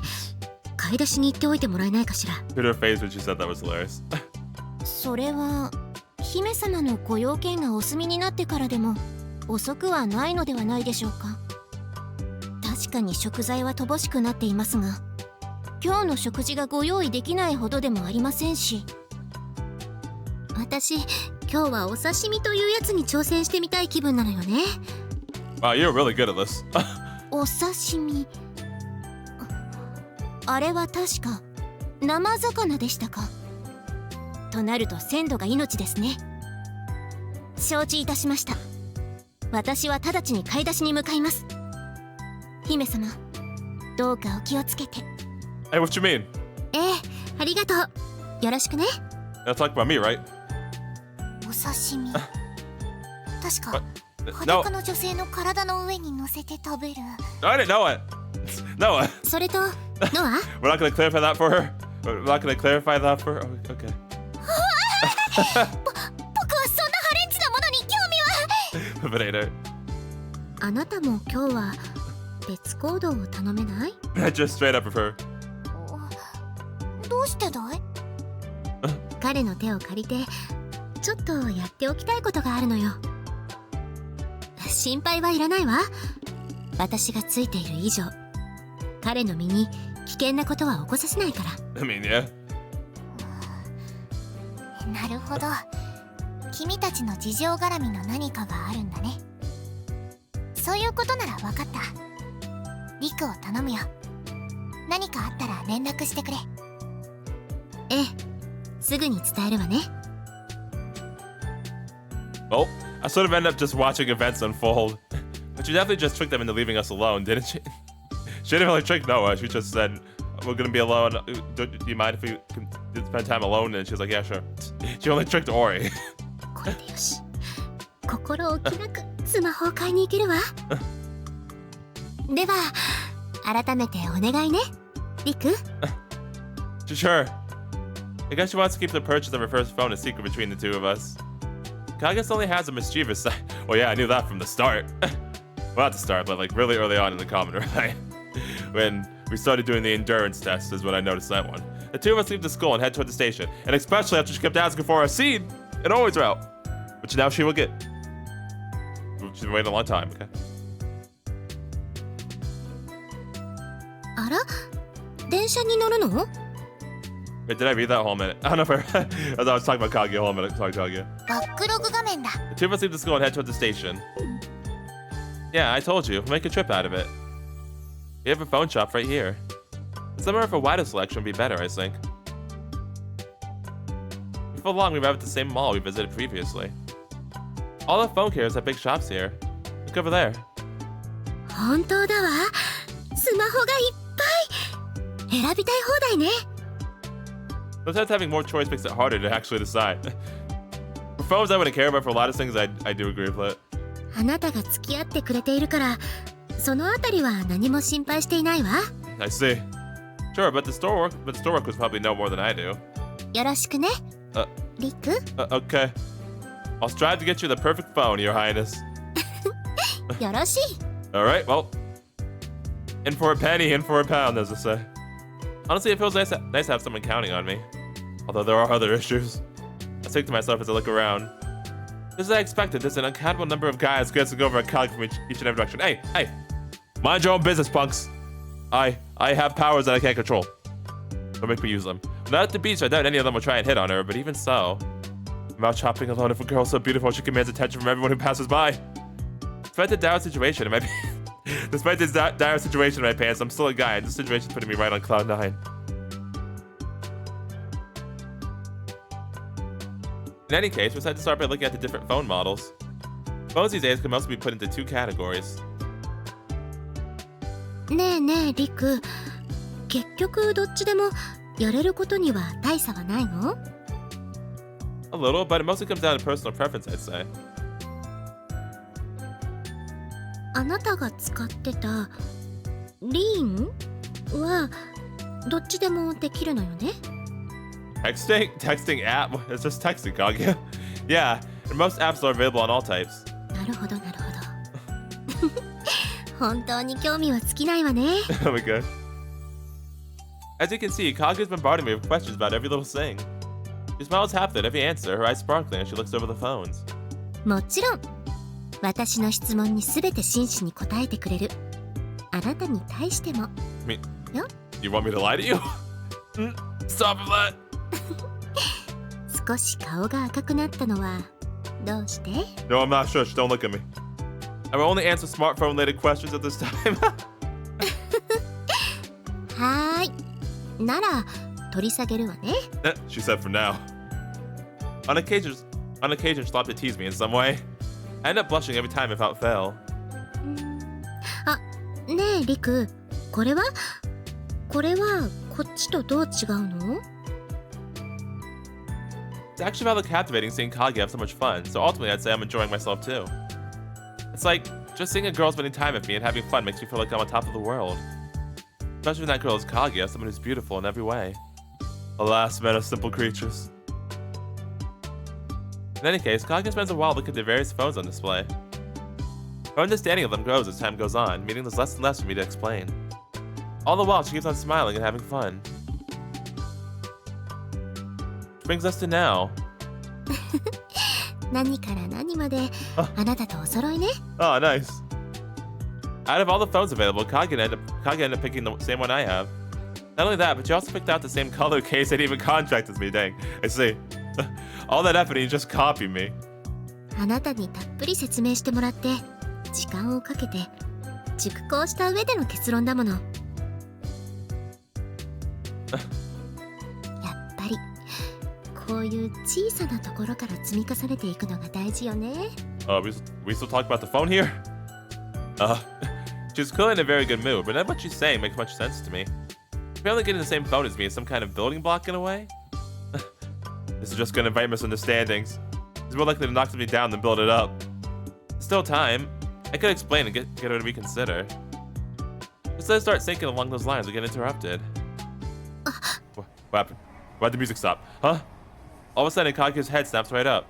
買い出しに行っておいてもらえないかしら。Hit her face when she said that was hilarious. それは姫様のご用件がお済みになってからでも遅くはないのではないでしょうか。確かに食材は乏しくなっていますが、今日の食事がご用意できないほどでもありませんし。私、今日はお刺身というやつに挑戦してみたい気分なのよね。Wow, you're really good at this. お刺身、あれは確か生魚でしたか。となると鮮度が命ですね。承知いたしました。私は直ちに買い出しに向かいます。姫様、どうかお気をつけて。 Hey, what you mean? ええ、ありがとう。よろしくね。 You're talking about me, right? お刺身。確か No, 裸の女性の体の上に乗せて食べる。 I didn't know it. No, それとノア we're not gonna clarify that for her. We're not gonna clarify that for her. Oh, okay. 僕はそんなハレンチなものに興味は。Potato. あなたも今日は別行動を頼めない？ Just straight up with her. どうしてだい？彼の手を借りてちょっとやっておきたいことがあるのよ。心配はいらないわ。私がついている以上、彼の身に危険なことは起こさせないから。 I mean, yeah. なるほど。君たちの事情絡みの何かがあるんだね。そういうことなら分かった。リクを頼むよ。何かあったら連絡してくれ。ええ、すぐに伝えるわね。 Well, I sort of ended up just watching events unfold. But she definitely just tricked them into leaving us alone, didn't she? She didn't really trick Noah. She just said, we're gonna be alone. Do you mind if we can spend time alone? And she was like, yeah, sure. She only tricked Ori. これでよし。心置きなくスマホを買いに行けるわ。では、改めてお願いね、リク。Sure. I guess she wants to keep the purchase of her first phone a secret between the two of us. Kaguya only has a mischievous side. Well, yeah, I knew that from the start. Well, not the start, but like really early on in the comment, right? When we started doing the endurance test is when I noticed that one. The two of us leave the school and head toward the station, and especially after she kept asking for our seed and always route, which now she will get. She's been waiting a long time, okay? あら、電車に乗るの？ Wait, did I read that whole minute? I don't know if I was talking about Kaguya, whole minute. Sorry, Kaguya. バックログ画面だ。 The two of us leave the school and head toward the station. Yeah, I told you, we'll make a trip out of it. We have a phone shop right here. Somewhere with a wider selection would be better, I think. Before long, we arrive at the same mall we visited previously. All the phone carriers have big shops here. Look over there. 本当だわ。スマホがいっぱい。選びたい放題ね。Sometimes having more choice makes it harder to actually decide. For phones I wouldn't care, but for a lot of things I do agree with it. あなたが付き合ってくれているから、そのあたりは何も心配していないわ。I see. Sure, but the store work would probably know more than I do. よろしくね、リク。Okay. I'll strive to get you the perfect phone, Your Highness. よろしい。Alright, well. In for a penny, in for a pound, as they say. Honestly, it feels nice to have someone counting on me. Although there are other issues. I think to myself as I look around. Just as I expected, there's an uncountable number of guys glancing over at Kag from each and every direction. Hey! Mind your own business, punks. I have powers that I can't control. Don't make me use them. Not at the beach, I doubt any of them will try and hit on her, but even so. I'm out shopping alone. If a girl's so beautiful, she commands attention from everyone who passes by. Despite the dire situation in my despite this dire situation in my pants, I'm still a guy, and this situation's putting me right on cloud 9. In any case, we decided to start by looking at the different phone models. Phones these days can also be put into 2 categories. ねえねえリク、結局どっちでもやれることには大差はないの？ A little, but it mostly comes down to personal preference, I'd say. あなたが使ってたリーンはどっちでもできるのよね？ Texting? Texting app? It's just texting, Kaguya. Yeah, and most apps are available on all types. なるほどなるほど。本当に興味は尽きないわね。Oh my god. As you can see, Kaguya's bombarding me with questions about every little thing. She smiles happily at every answer, her eyes sparkling as she looks over the phones. もちろん私の質問に全て真摯に答えてくれるあなたに対しても。 Me? よ You want me to lie to you? Stop it, that! 少し顔が赤くなったのはどうして？ No, I'm not sure. Don't look at me. I will only answer smartphone-related questions at this time. はーい。なら取り下げるわね。She said for now. On occasion, she thought to tease me in some way. I end up blushing every time without fail. あ、ねえリク、これはこっちとどう違うの？ It's actually rather captivating seeing Kaguya have so much fun, so ultimately I'd say I'm enjoying myself too. It's like, just seeing a girl spending time with me and having fun makes me feel like I'm on top of the world. Especially when that girl is Kaguya, someone who's beautiful in every way. Alas, men are simple creatures. In any case, Kaguya spends a while looking at the various phones on display. Her understanding of them grows as time goes on, meaning there's less and less for me to explain. All the while, she keeps on smiling and having fun. Which brings us to now. 何から何まであなたとお揃いね。 Oh, nice. Out of all the phones available, Kaguya ended up picking the same one I have. Not only that, but she also picked out the same color case and even contract as me. Dang, I see. All that effort and you just copy me. あなたにたっぷり説明してもらって時間をかけて熟考した上での結論だもの。やっぱりこういう小さなところから積み重ねていくのが大事よね。We still talk about the phone here? She's clearly in a very good mood, but none of what she's saying makes much sense to me. Apparently getting the same phone as me is some kind of building block in a way. This is just gonna invite misunderstandings. It's more likely to knock something down than build it up. Still time. I could explain and get her to reconsider. Just let her start thinking along those lines or get interrupted. What happened? Why'd the music stop? Huh? All of a sudden, Kaguya's head snaps right up.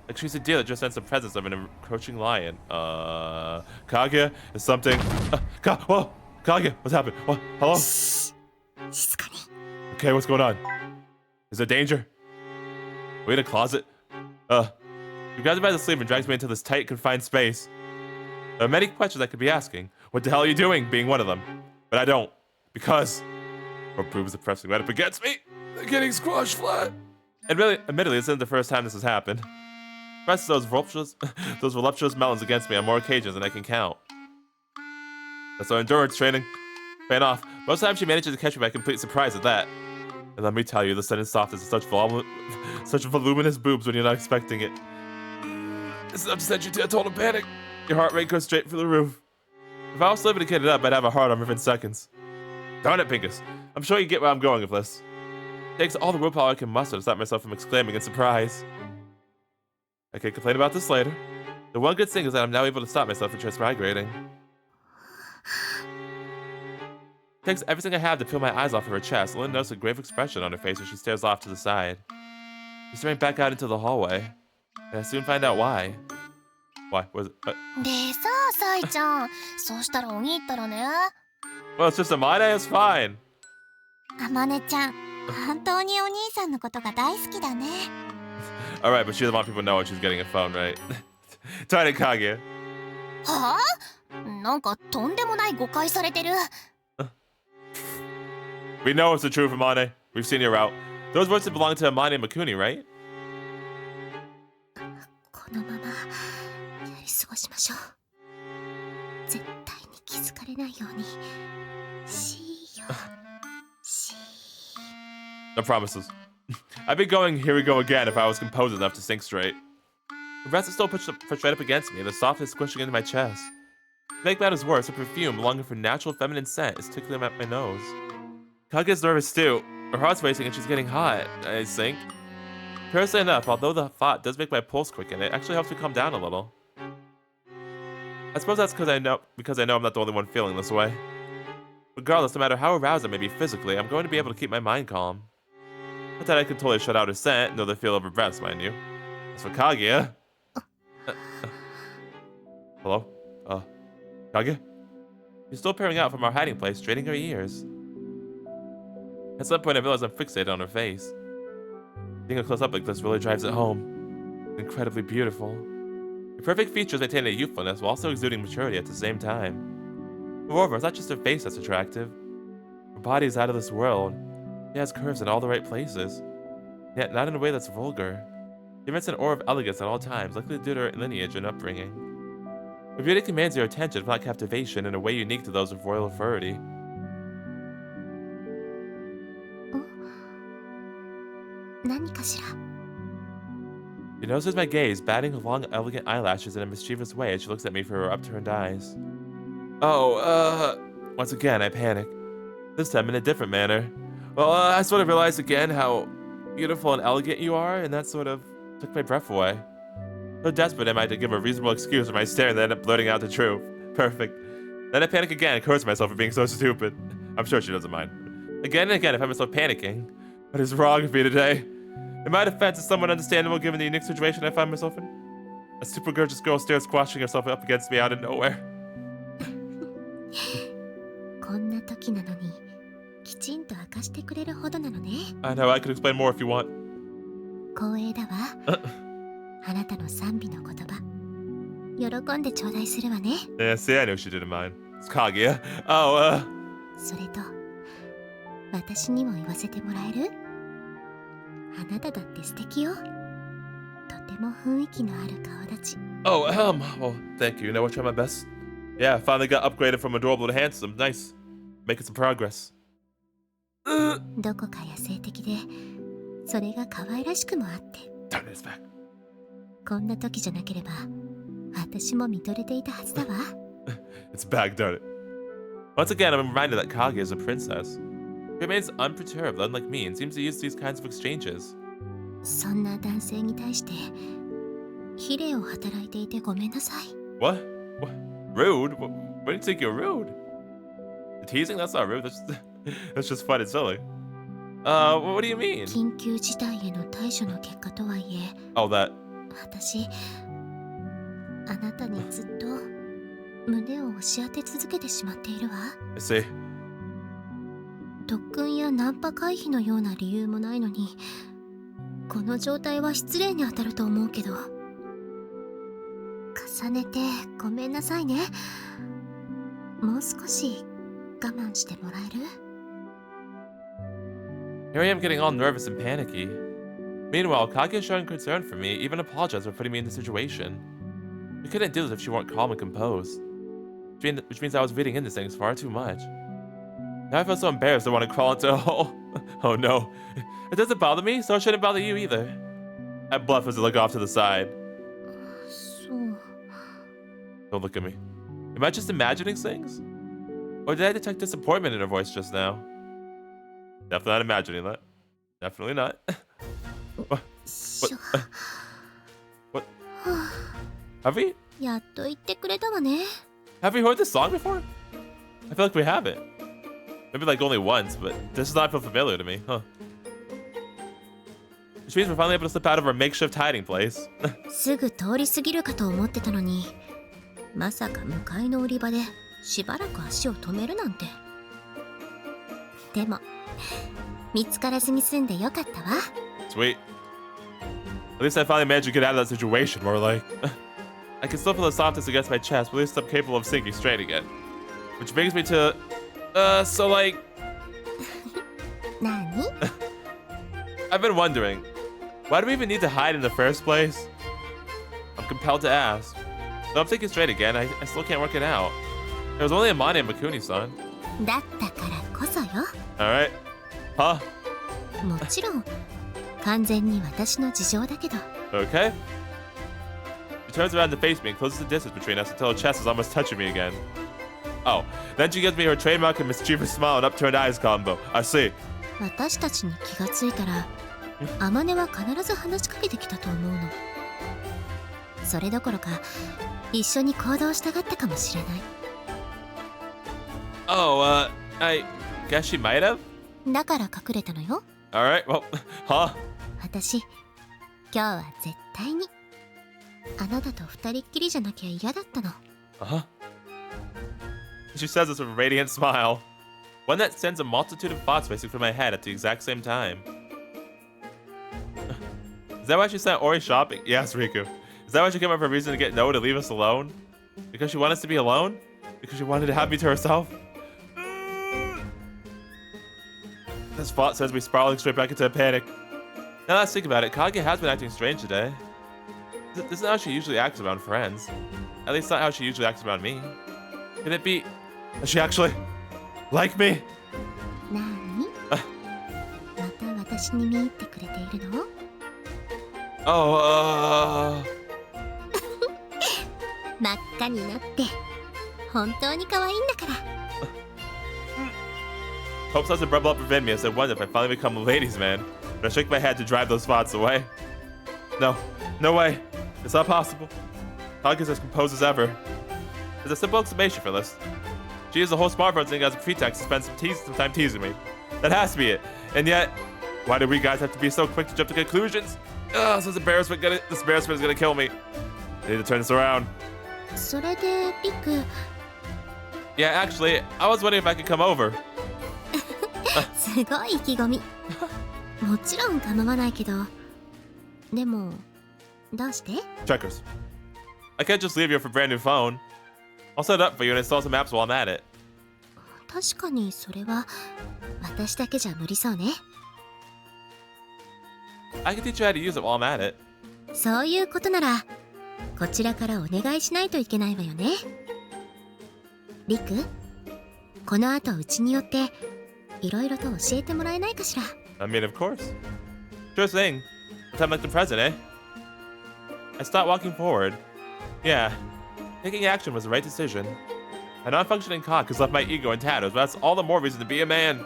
Like she's a deer that just sensed the presence of an encroaching lion. Kaguya, is something... Whoa! Kaguya, what's happened? What? Hello? 静かに。 Okay, what's going on? Is there danger? Are we in a closet? He grabs me by the sleeve and drags me into this tight, confined space. There are many questions I could be asking. What the hell are you doing? Being one of them. But I don't. Because... Or proves the pressing right up against me. They're getting squashed flat. And really, admittedly, this isn't the first time this has happened. Presses those voluptuous melons against me on more occasions than I can count. That's our endurance training. Paying off. Most of the time she manages to catch me by complete surprise at that. And let me tell you, the sudden softness of such voluminous boobs when you're not expecting it. This is enough to send you to a total panic. Your heart rate goes straight for the roof. If I was living to get it up, I'd have a heart on within seconds. Darn it, Pinkus. I'm sure you get where I'm going with this. It takes all the willpower I can muster to stop myself from exclaiming in surprise. I can complain about this later. The one good thing is that I'm now able to stop myself from transmigrating. It takes everything I have to peel my eyes off of her chest. Lynn notices a grave expression on her face as she stares off to the side. She's staring back out into the hallway, and I soon find out why. Why? Was it? でさ、サイちゃん、そうしたらおに行ったらね。Well, it's just a my day. It's fine. あまねちゃん、本当にお兄さんのことが大好きだね。All right, but she doesn't want people to know when she's getting a phone, right? Tanikaze. はあ？なんかとんでもない誤解されてる。We know it's the truth, Amane. We've seen your route. Those voices belong to Amane and Makuni, right? 過ごしましょう。絶対に気づかれないようにしよう。No promises. I'd be going here we go again if I was composed enough to think straight. The breath is still pushed right up against me, the softness squishing into my chest. To make matters worse, a perfume longing for natural feminine scent is tickling at my nose. Kaguya's nervous too. Her heart's racing and she's getting hot, I think. Curiously enough, although the thought does make my pulse quicken, it actually helps me calm down a little. I suppose that's because I know I'm not the only one feeling this way. Regardless, no matter how aroused I may be physically, I'm going to be able to keep my mind calm. Not that I can totally shut out her scent, nor the feel of her breaths, mind you. As for Kaguya... Hello? Kaguya? She's still peering out from our hiding place, straining her ears. At some point I realize I'm fixated on her face. Seeing her close up like this really drives it home. Incredibly beautiful. Her perfect features maintain a youthfulness while also exuding maturity at the same time. Moreover, it's not just her face that's attractive. Her body is out of this world. She has curves in all the right places. Yet not in a way that's vulgar. She emits an aura of elegance at all times, likely due to her lineage and upbringing. Her beauty commands your attention, if not captivation, in a way unique to those of royal authority. She notices my gaze, batting her long, elegant eyelashes in a mischievous way as she looks at me through her upturned eyes. Once again, I panic. This time in a different manner. Well, I sort of realized again how beautiful and elegant you are, and that sort of took my breath away. So desperate am I to give a reasonable excuse for my stare and then end up blurting out the truth. Perfect. Then I panic again and curse myself for being so stupid. I'm sure she doesn't mind. Again and again I find myself panicking. What is wrong with me today? In my defense, it's somewhat understandable given the unique situation I find myself in. A super gorgeous girl stares squashing herself up against me out of nowhere. こんな時なのにきちんと明かしてくれるほどなのね。 I know, I could explain more if you want. 光栄だわ。あなたの賛美の言葉。喜んで頂戴するわね。 Yeah, see, I knew she didn't mind. It's Kaguya. それと、私にも言わせてもらえる？あなただって素敵よ。とても雰囲気のある顔立ち。Well, thank you. You know, I try my best. Yeah, I finally got upgraded from adorable to handsome. Nice. Making some progress. どこか野生的で、それが可愛らしくもあって。Turn this back. こんな時じゃなければ、私も見とれていたはずだわ。It's back, darn it. Once again, I'm reminded that Kaguya is a princess. She remains unperturbed, unlike me, and seems to use these kinds of exchanges. そんな男性に対して、非礼を働いていてごめんなさい。What? Rude? What do you think you're rude? Teasing? That's not rude. That's just fun and silly. What do you mean? 緊急事態への対処の結果とはいえ、that. 私、あなたにずっと胸を押し当て続けてしまっているわ。I see. 特訓やナンパ回避のような理由もないのに、この状態は失礼に当たると思うけど。重ねてごめんなさいね。もう少し我慢してもらえる？ Here I am getting all nervous and panicky. Meanwhile, Kaguya is showing concern for me, even apologized for putting me in this situation. She couldn't do this if she weren't calm and composed. Which means I was reading into things far too much. Now I feel so embarrassed I want to crawl into a hole. Oh no. It doesn't bother me, so it shouldn't bother you either. I bluff as I look off to the side. そう。 Don't look at me. Am I just imagining things? Or did I detect disappointment in her voice just now? Definitely not imagining that. Definitely not. What? Have we? やっと言ってくれたわね。 Have we heard this song before? I feel like we haven't. Maybe like only once, but this does not feel familiar to me, huh? Which means we're finally able to slip out of our makeshift hiding place. すぐ通り過ぎるかと思ってたのに、まさか向かいの売り場でしばらく足を止めるなんて。でも、見つからずに済んでよかったわ。Sweet. At least I finally managed to get out of that situation, more like. I can still feel the softness against my chest, but at least I'm capable of sinking straight again. Which brings me to... so like... 何？ I've been wondering, why do we even need to hide in the first place? I'm compelled to ask. So I'm thinking straight again. I still can't work it out. It was only a my name, Makuni-san. だったからこそよ。 Alright. Huh? もちろん完全に私の事情だけど。 Okay. She turns around to face me and closes the distance between us until her chest is almost touching me again. Oh, then she gives me her trademark and mischievous smile and upturned eyes combo. I see. 私たちに気がついたら天音は必ず話しかけてきたと思うの。それどころか一緒に行動したがったかもしれない。 Oh, I guess she might have? だから隠れたのよ。 Alright, well, huh? 私今日は絶対にあなたと二人っきりじゃなきゃ嫌だったの。 Uh-huh. She says this with a radiant smile. One that sends a multitude of thoughts racing through my head at the exact same time. Is that why she sent Ori shopping? Yes, Riku. Is that why she came up with a reason to get Noah to leave us alone? Because she wanted us to be alone? Because she wanted to have me to herself? This thought sends me spiraling straight back into a panic. Now let's think about it, Kaguya has been acting strange today. This isn't how she usually acts around friends. At least not how she usually acts around me. Could it be... Does she actually... like me? なにまた私に見入ってくれているの？ Oh, 真っ赤になって本当に可愛いんだから。 Hope starts to bubble up within me as I wonder if I finally become a ladies' man. But I shake my head to drive those thoughts away. No, no way. It's not possible. Kaguya's as composed as ever. There's a simple explanation for this. She used the whole smartphone thing as a pretext to spend some time teasing me. That has to be it. And yet, why do we guys have to be so quick to jump to conclusions? Ugh, this embarrassment is gonna kill me. I need to turn this around. それでリク Yeah, actually, I was wondering if I could come over. すごい意気込み。もちろん構わないけど、でもどうして？ Checkers. I can't just leave you for a brand new phone. I'll set it up for you and install some apps while I'm at it. 確かにそれは私だけじゃ無理そうね。 I can teach you how to use it while I'm at it. そういうことならこちらからお願いしないといけないわよね。リク、この後うちによっていろいろと教えてもらえないかしら。 I mean, of course. Sure thing. A time like the present, eh? I stopped walking forward. Yeah, taking action was the right decision. A non-functioning cock has left my ego in tatters, but that's all the more reason to be a man.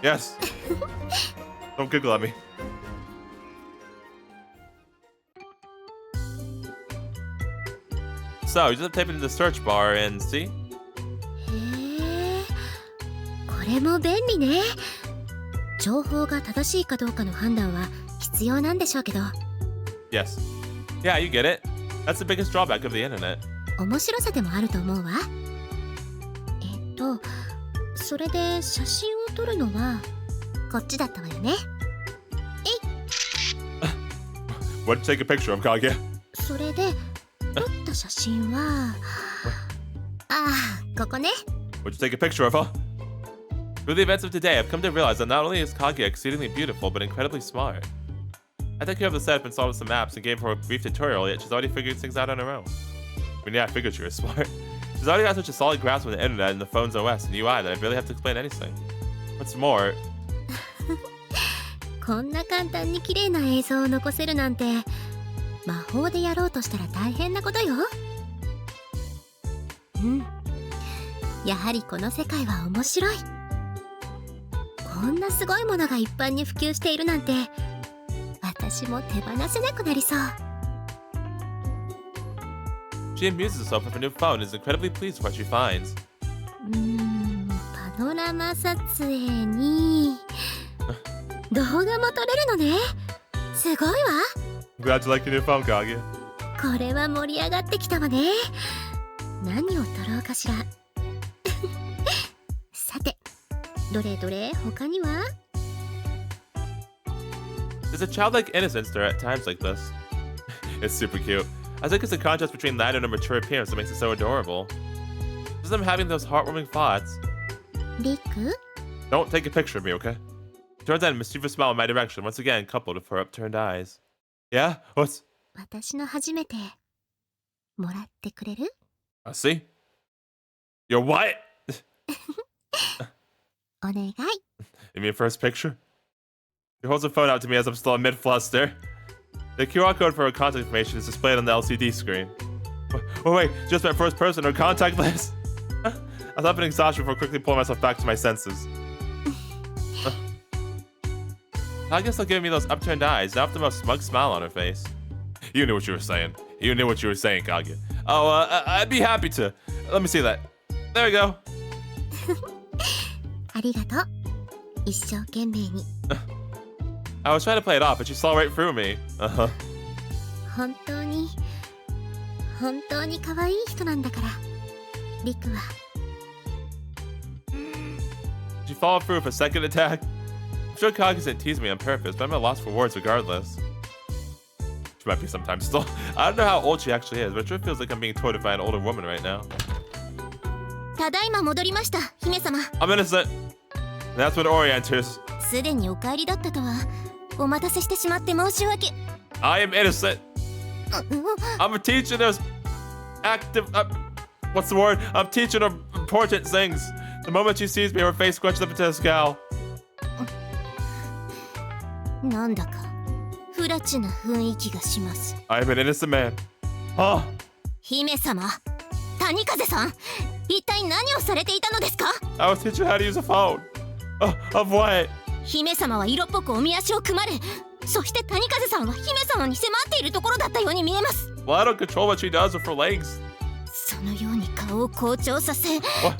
Yes. Don't giggle at me. So, you just type it into the search bar and see? へえ、これも便利ね。情報が正しいかどうかの判断は必要なんでしょうけど。 Yes. Yeah, you get it. That's the biggest drawback of the internet. 面白さでもあると思うわ。それで写真を撮るのはこっちだったわよね。What to take a picture of, Kaguya? それで撮った写真はここね。 What you take a picture of, huh? Through the events of today, I've come to realize that not only is Kaguya exceedingly beautiful, but incredibly smart. I took care of the setup and installed some apps and gave her a brief tutorial, yet she's already figured things out on her own. I mean, yeah, I figured she was smart. She's already got such a solid grasp of the internet and the phone's OS and UI that I barely have to explain anything. What's more... こんな簡単に綺麗な映像を残せるなんて魔法でやろうとしたら大変なことよ。やはりこの世界は面白い。こんなすごいものが一般に普及しているなんて私も手放せなくなりそう。 She amuses herself with her new phone and is incredibly pleased with what she finds. パノラマ撮影に動画も撮れるのね。すごいわ。 I'm glad you like your new phone, Kaguya. これは盛り上がってきたわね。何を撮ろうかしら。さて、どれどれ他には？ There's a childlike innocence there at times like this. It's super cute. I think it's the contrast between that and her mature appearance that makes it so adorable. Just them having those heartwarming thoughts. リク？ Don't take a picture of me, okay? Turns out a mischievous smile in my direction, once again coupled with her upturned eyes. Yeah? What's... 私の初めてもらってくれる？ I see. You're what? お願い。 You mean first picture? He holds the phone out to me as I'm still in mid-fluster. The QR code for her contact information is displayed on the LCD screen. Oh wait, just my first person or contact list. I thought in exhaustion before quickly pulling myself back to my senses. I guess they'll give me those upturned eyes, now with the most smug smile on her face. You knew what you were saying. You knew what you were saying, Kaguya. Oh, I'd be happy to. Let me see that. There we go. ありがとう。一生懸命に。I was trying to play it off, but you saw right through me. Uh-huh. 本当に可愛い人なんだから。リクは。Did you follow through with a second attack? I'm sure Kaguya didn't tease me on purpose, but I'm at a loss for words regardless. She might be sometimes still. I don't know how old she actually is, but it sure feels like I'm being toyed by an older woman right now. ただいま戻りました、姫様。 I'm innocent. And that's when Ori enters. すでにお帰りだったとは。お待たせしてしまって申し訳。I am innocent. I'm a teacher. There's active. What's the word? I'm teaching her important things. The moment she sees me, her face scrunches up into a scowl. なんだか不埒な雰囲気がします。 I am an innocent man. Huh? 姫様、谷風さん、一体何をされていたのですか？ I was teaching you how to use a phone. Of what? 姫様は色っぽくおみ足を組まれ、そして谷風さんは姫様に迫っているところだったように見えます。 Well, I don't control what she does with her legs. そのように顔を紅潮させ、興 What?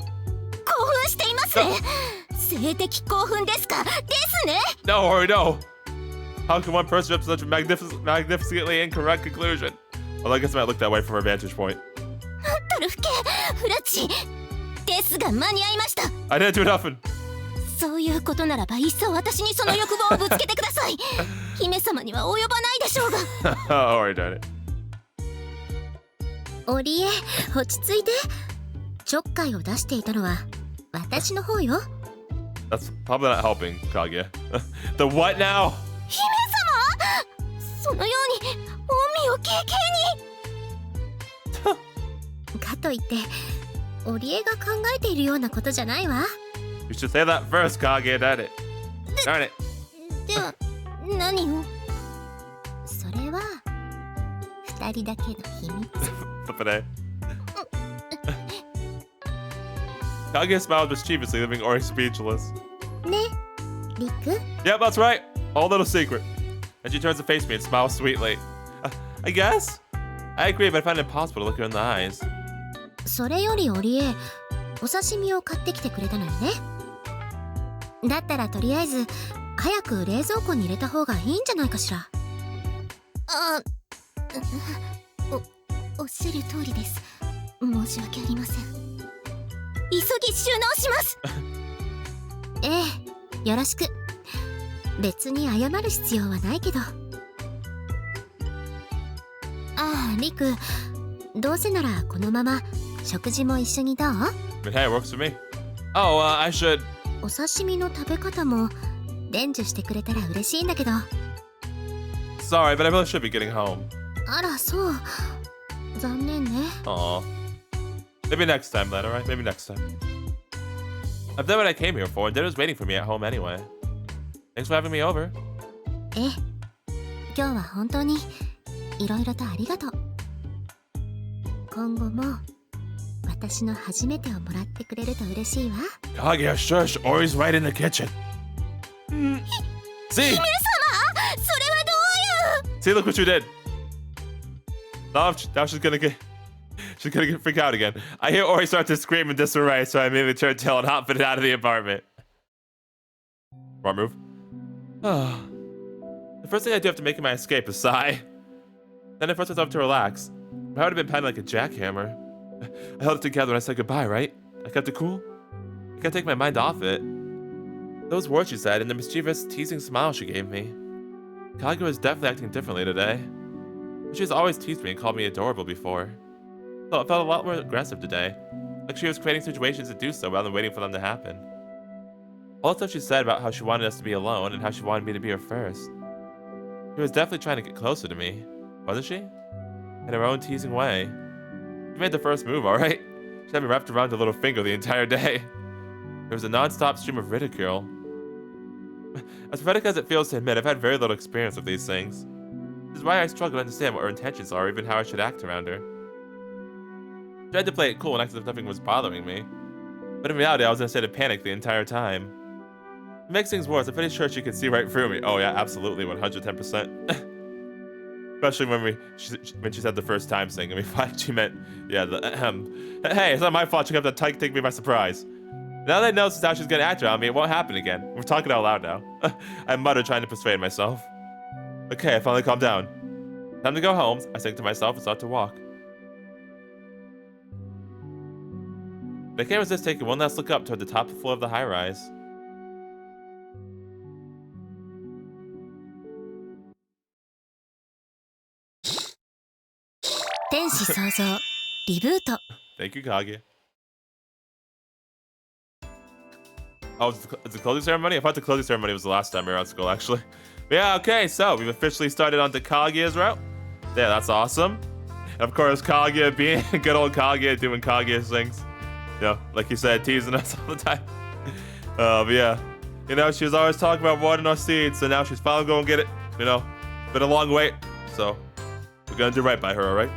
奮していますね。性的興奮ですか？ですね。 No, Ori, no. How can one person jump to such a magnificently incorrect conclusion? Well, I guess I might look that way from her vantage point. トルフケ、フラチですが間に合いました。 I didn't do nothing. そういうことならばいっそ私にその欲望をぶつけてください。姫様には及ばないでしょうが。Oh, Ori done it. オリエ、落ち着いて。ちょっかいを出していたのは私の方よ。 That's probably not helping, Kaguya. The what now? 姫様、そのように恩義を軽々に。かといってオリエが考えているようなことじゃないわ。 You should say that first, Kaguya, did it? Darn it. では何を？それは二人だけの秘密。Flippin' Kaguya smiled mischievously, leaving Ori speechless. ね、リク。 Yep, that's right. All little secret. And she turns to face me and smiles sweetly. I guess? I agree, but I find it impossible to look her in the eyes. それよりオリエ、お刺身を買ってきてくれたのよね。だったらとりあえず早く冷蔵庫に入れた方がいいんじゃないかしら。おっしゃる通りです。申し訳ありません。急ぎ収納します。ええ、よろしく。別に謝る必要はないけど。リク、どうせならこのまま食事も一緒にどう？ But hey, it works for me. Oh, I should... お刺身の食べ方も伝授してくれたら嬉しいんだけど。 Sorry, but I really should be getting home. あら、そう。残念ね。 Aw. Maybe next time then, alright? Maybe next time. I've done what I came here for, and dinner's waiting for me at home anyway. Thanks for having me over. ええ、今日は本当にいろいろとありがとう。今後も私の初めてをもらってくれると嬉しいわ。 Kaguya, shush. Ori's right in the kitchen. See? 姫様、それはどういう？ See, look what you did. Now she's gonna get freak out again. I hear Ori start to scream in disarray, so I immediately turn tail and hop it out of the apartment. Wrong move. The first thing I do after making my escape is sigh. Then I force myself to relax. My heart had been pounding like a jackhammer. I held it together when I said goodbye, right? I kept it cool. I can't take my mind off it. Those words she said and the mischievous, teasing smile she gave me. Kaguya was definitely acting differently today. She has always teased me and called me adorable before. So it felt a lot more aggressive today. Like she was creating situations to do so rather than waiting for them to happen. All the stuff she said about how she wanted us to be alone and how she wanted me to be her first. She was definitely trying to get closer to me, wasn't she? In her own teasing way. You made the first move, alright? She had me wrapped around her little finger the entire day. There was a non-stop stream of ridicule. As pathetic as it feels to admit, I've had very little experience with these things. This is why I struggle to understand what her intentions are, or even how I should act around her. I tried to play it cool and act as if nothing was bothering me. But in reality, I was in a state of panic the entire time. To make things worse, I'm pretty sure she could see right through me. Oh yeah, absolutely, 110%. Especially when she said the first time thing, and we thought she meant, yeah, the hey, it's not my fault she kept that take me by surprise. Now that I know how she's gonna act around me, it won't happen again. We're talking out loud now. I mutter, trying to persuade myself. Okay, I finally calmed down. Time to go home, I think to myself and start to walk. But I can't resist taking one last look up toward the top floor of the high-rise. 天使創造リブート。 Thank you, Kaguya. Oh, it's a closing ceremony? I thought the closing ceremony was the last time we were at school, actually. But yeah, okay, so we've officially started on to Kaguya's route. Yeah, that's awesome. And of course, Kaguya being good old Kaguya doing Kaguya's things. You know, like you said, teasing us all the time. But yeah, you know, she was always talking about watering our seeds, so now she's finally going to get it. You know, been a long wait, so we're going to do right by her, alright?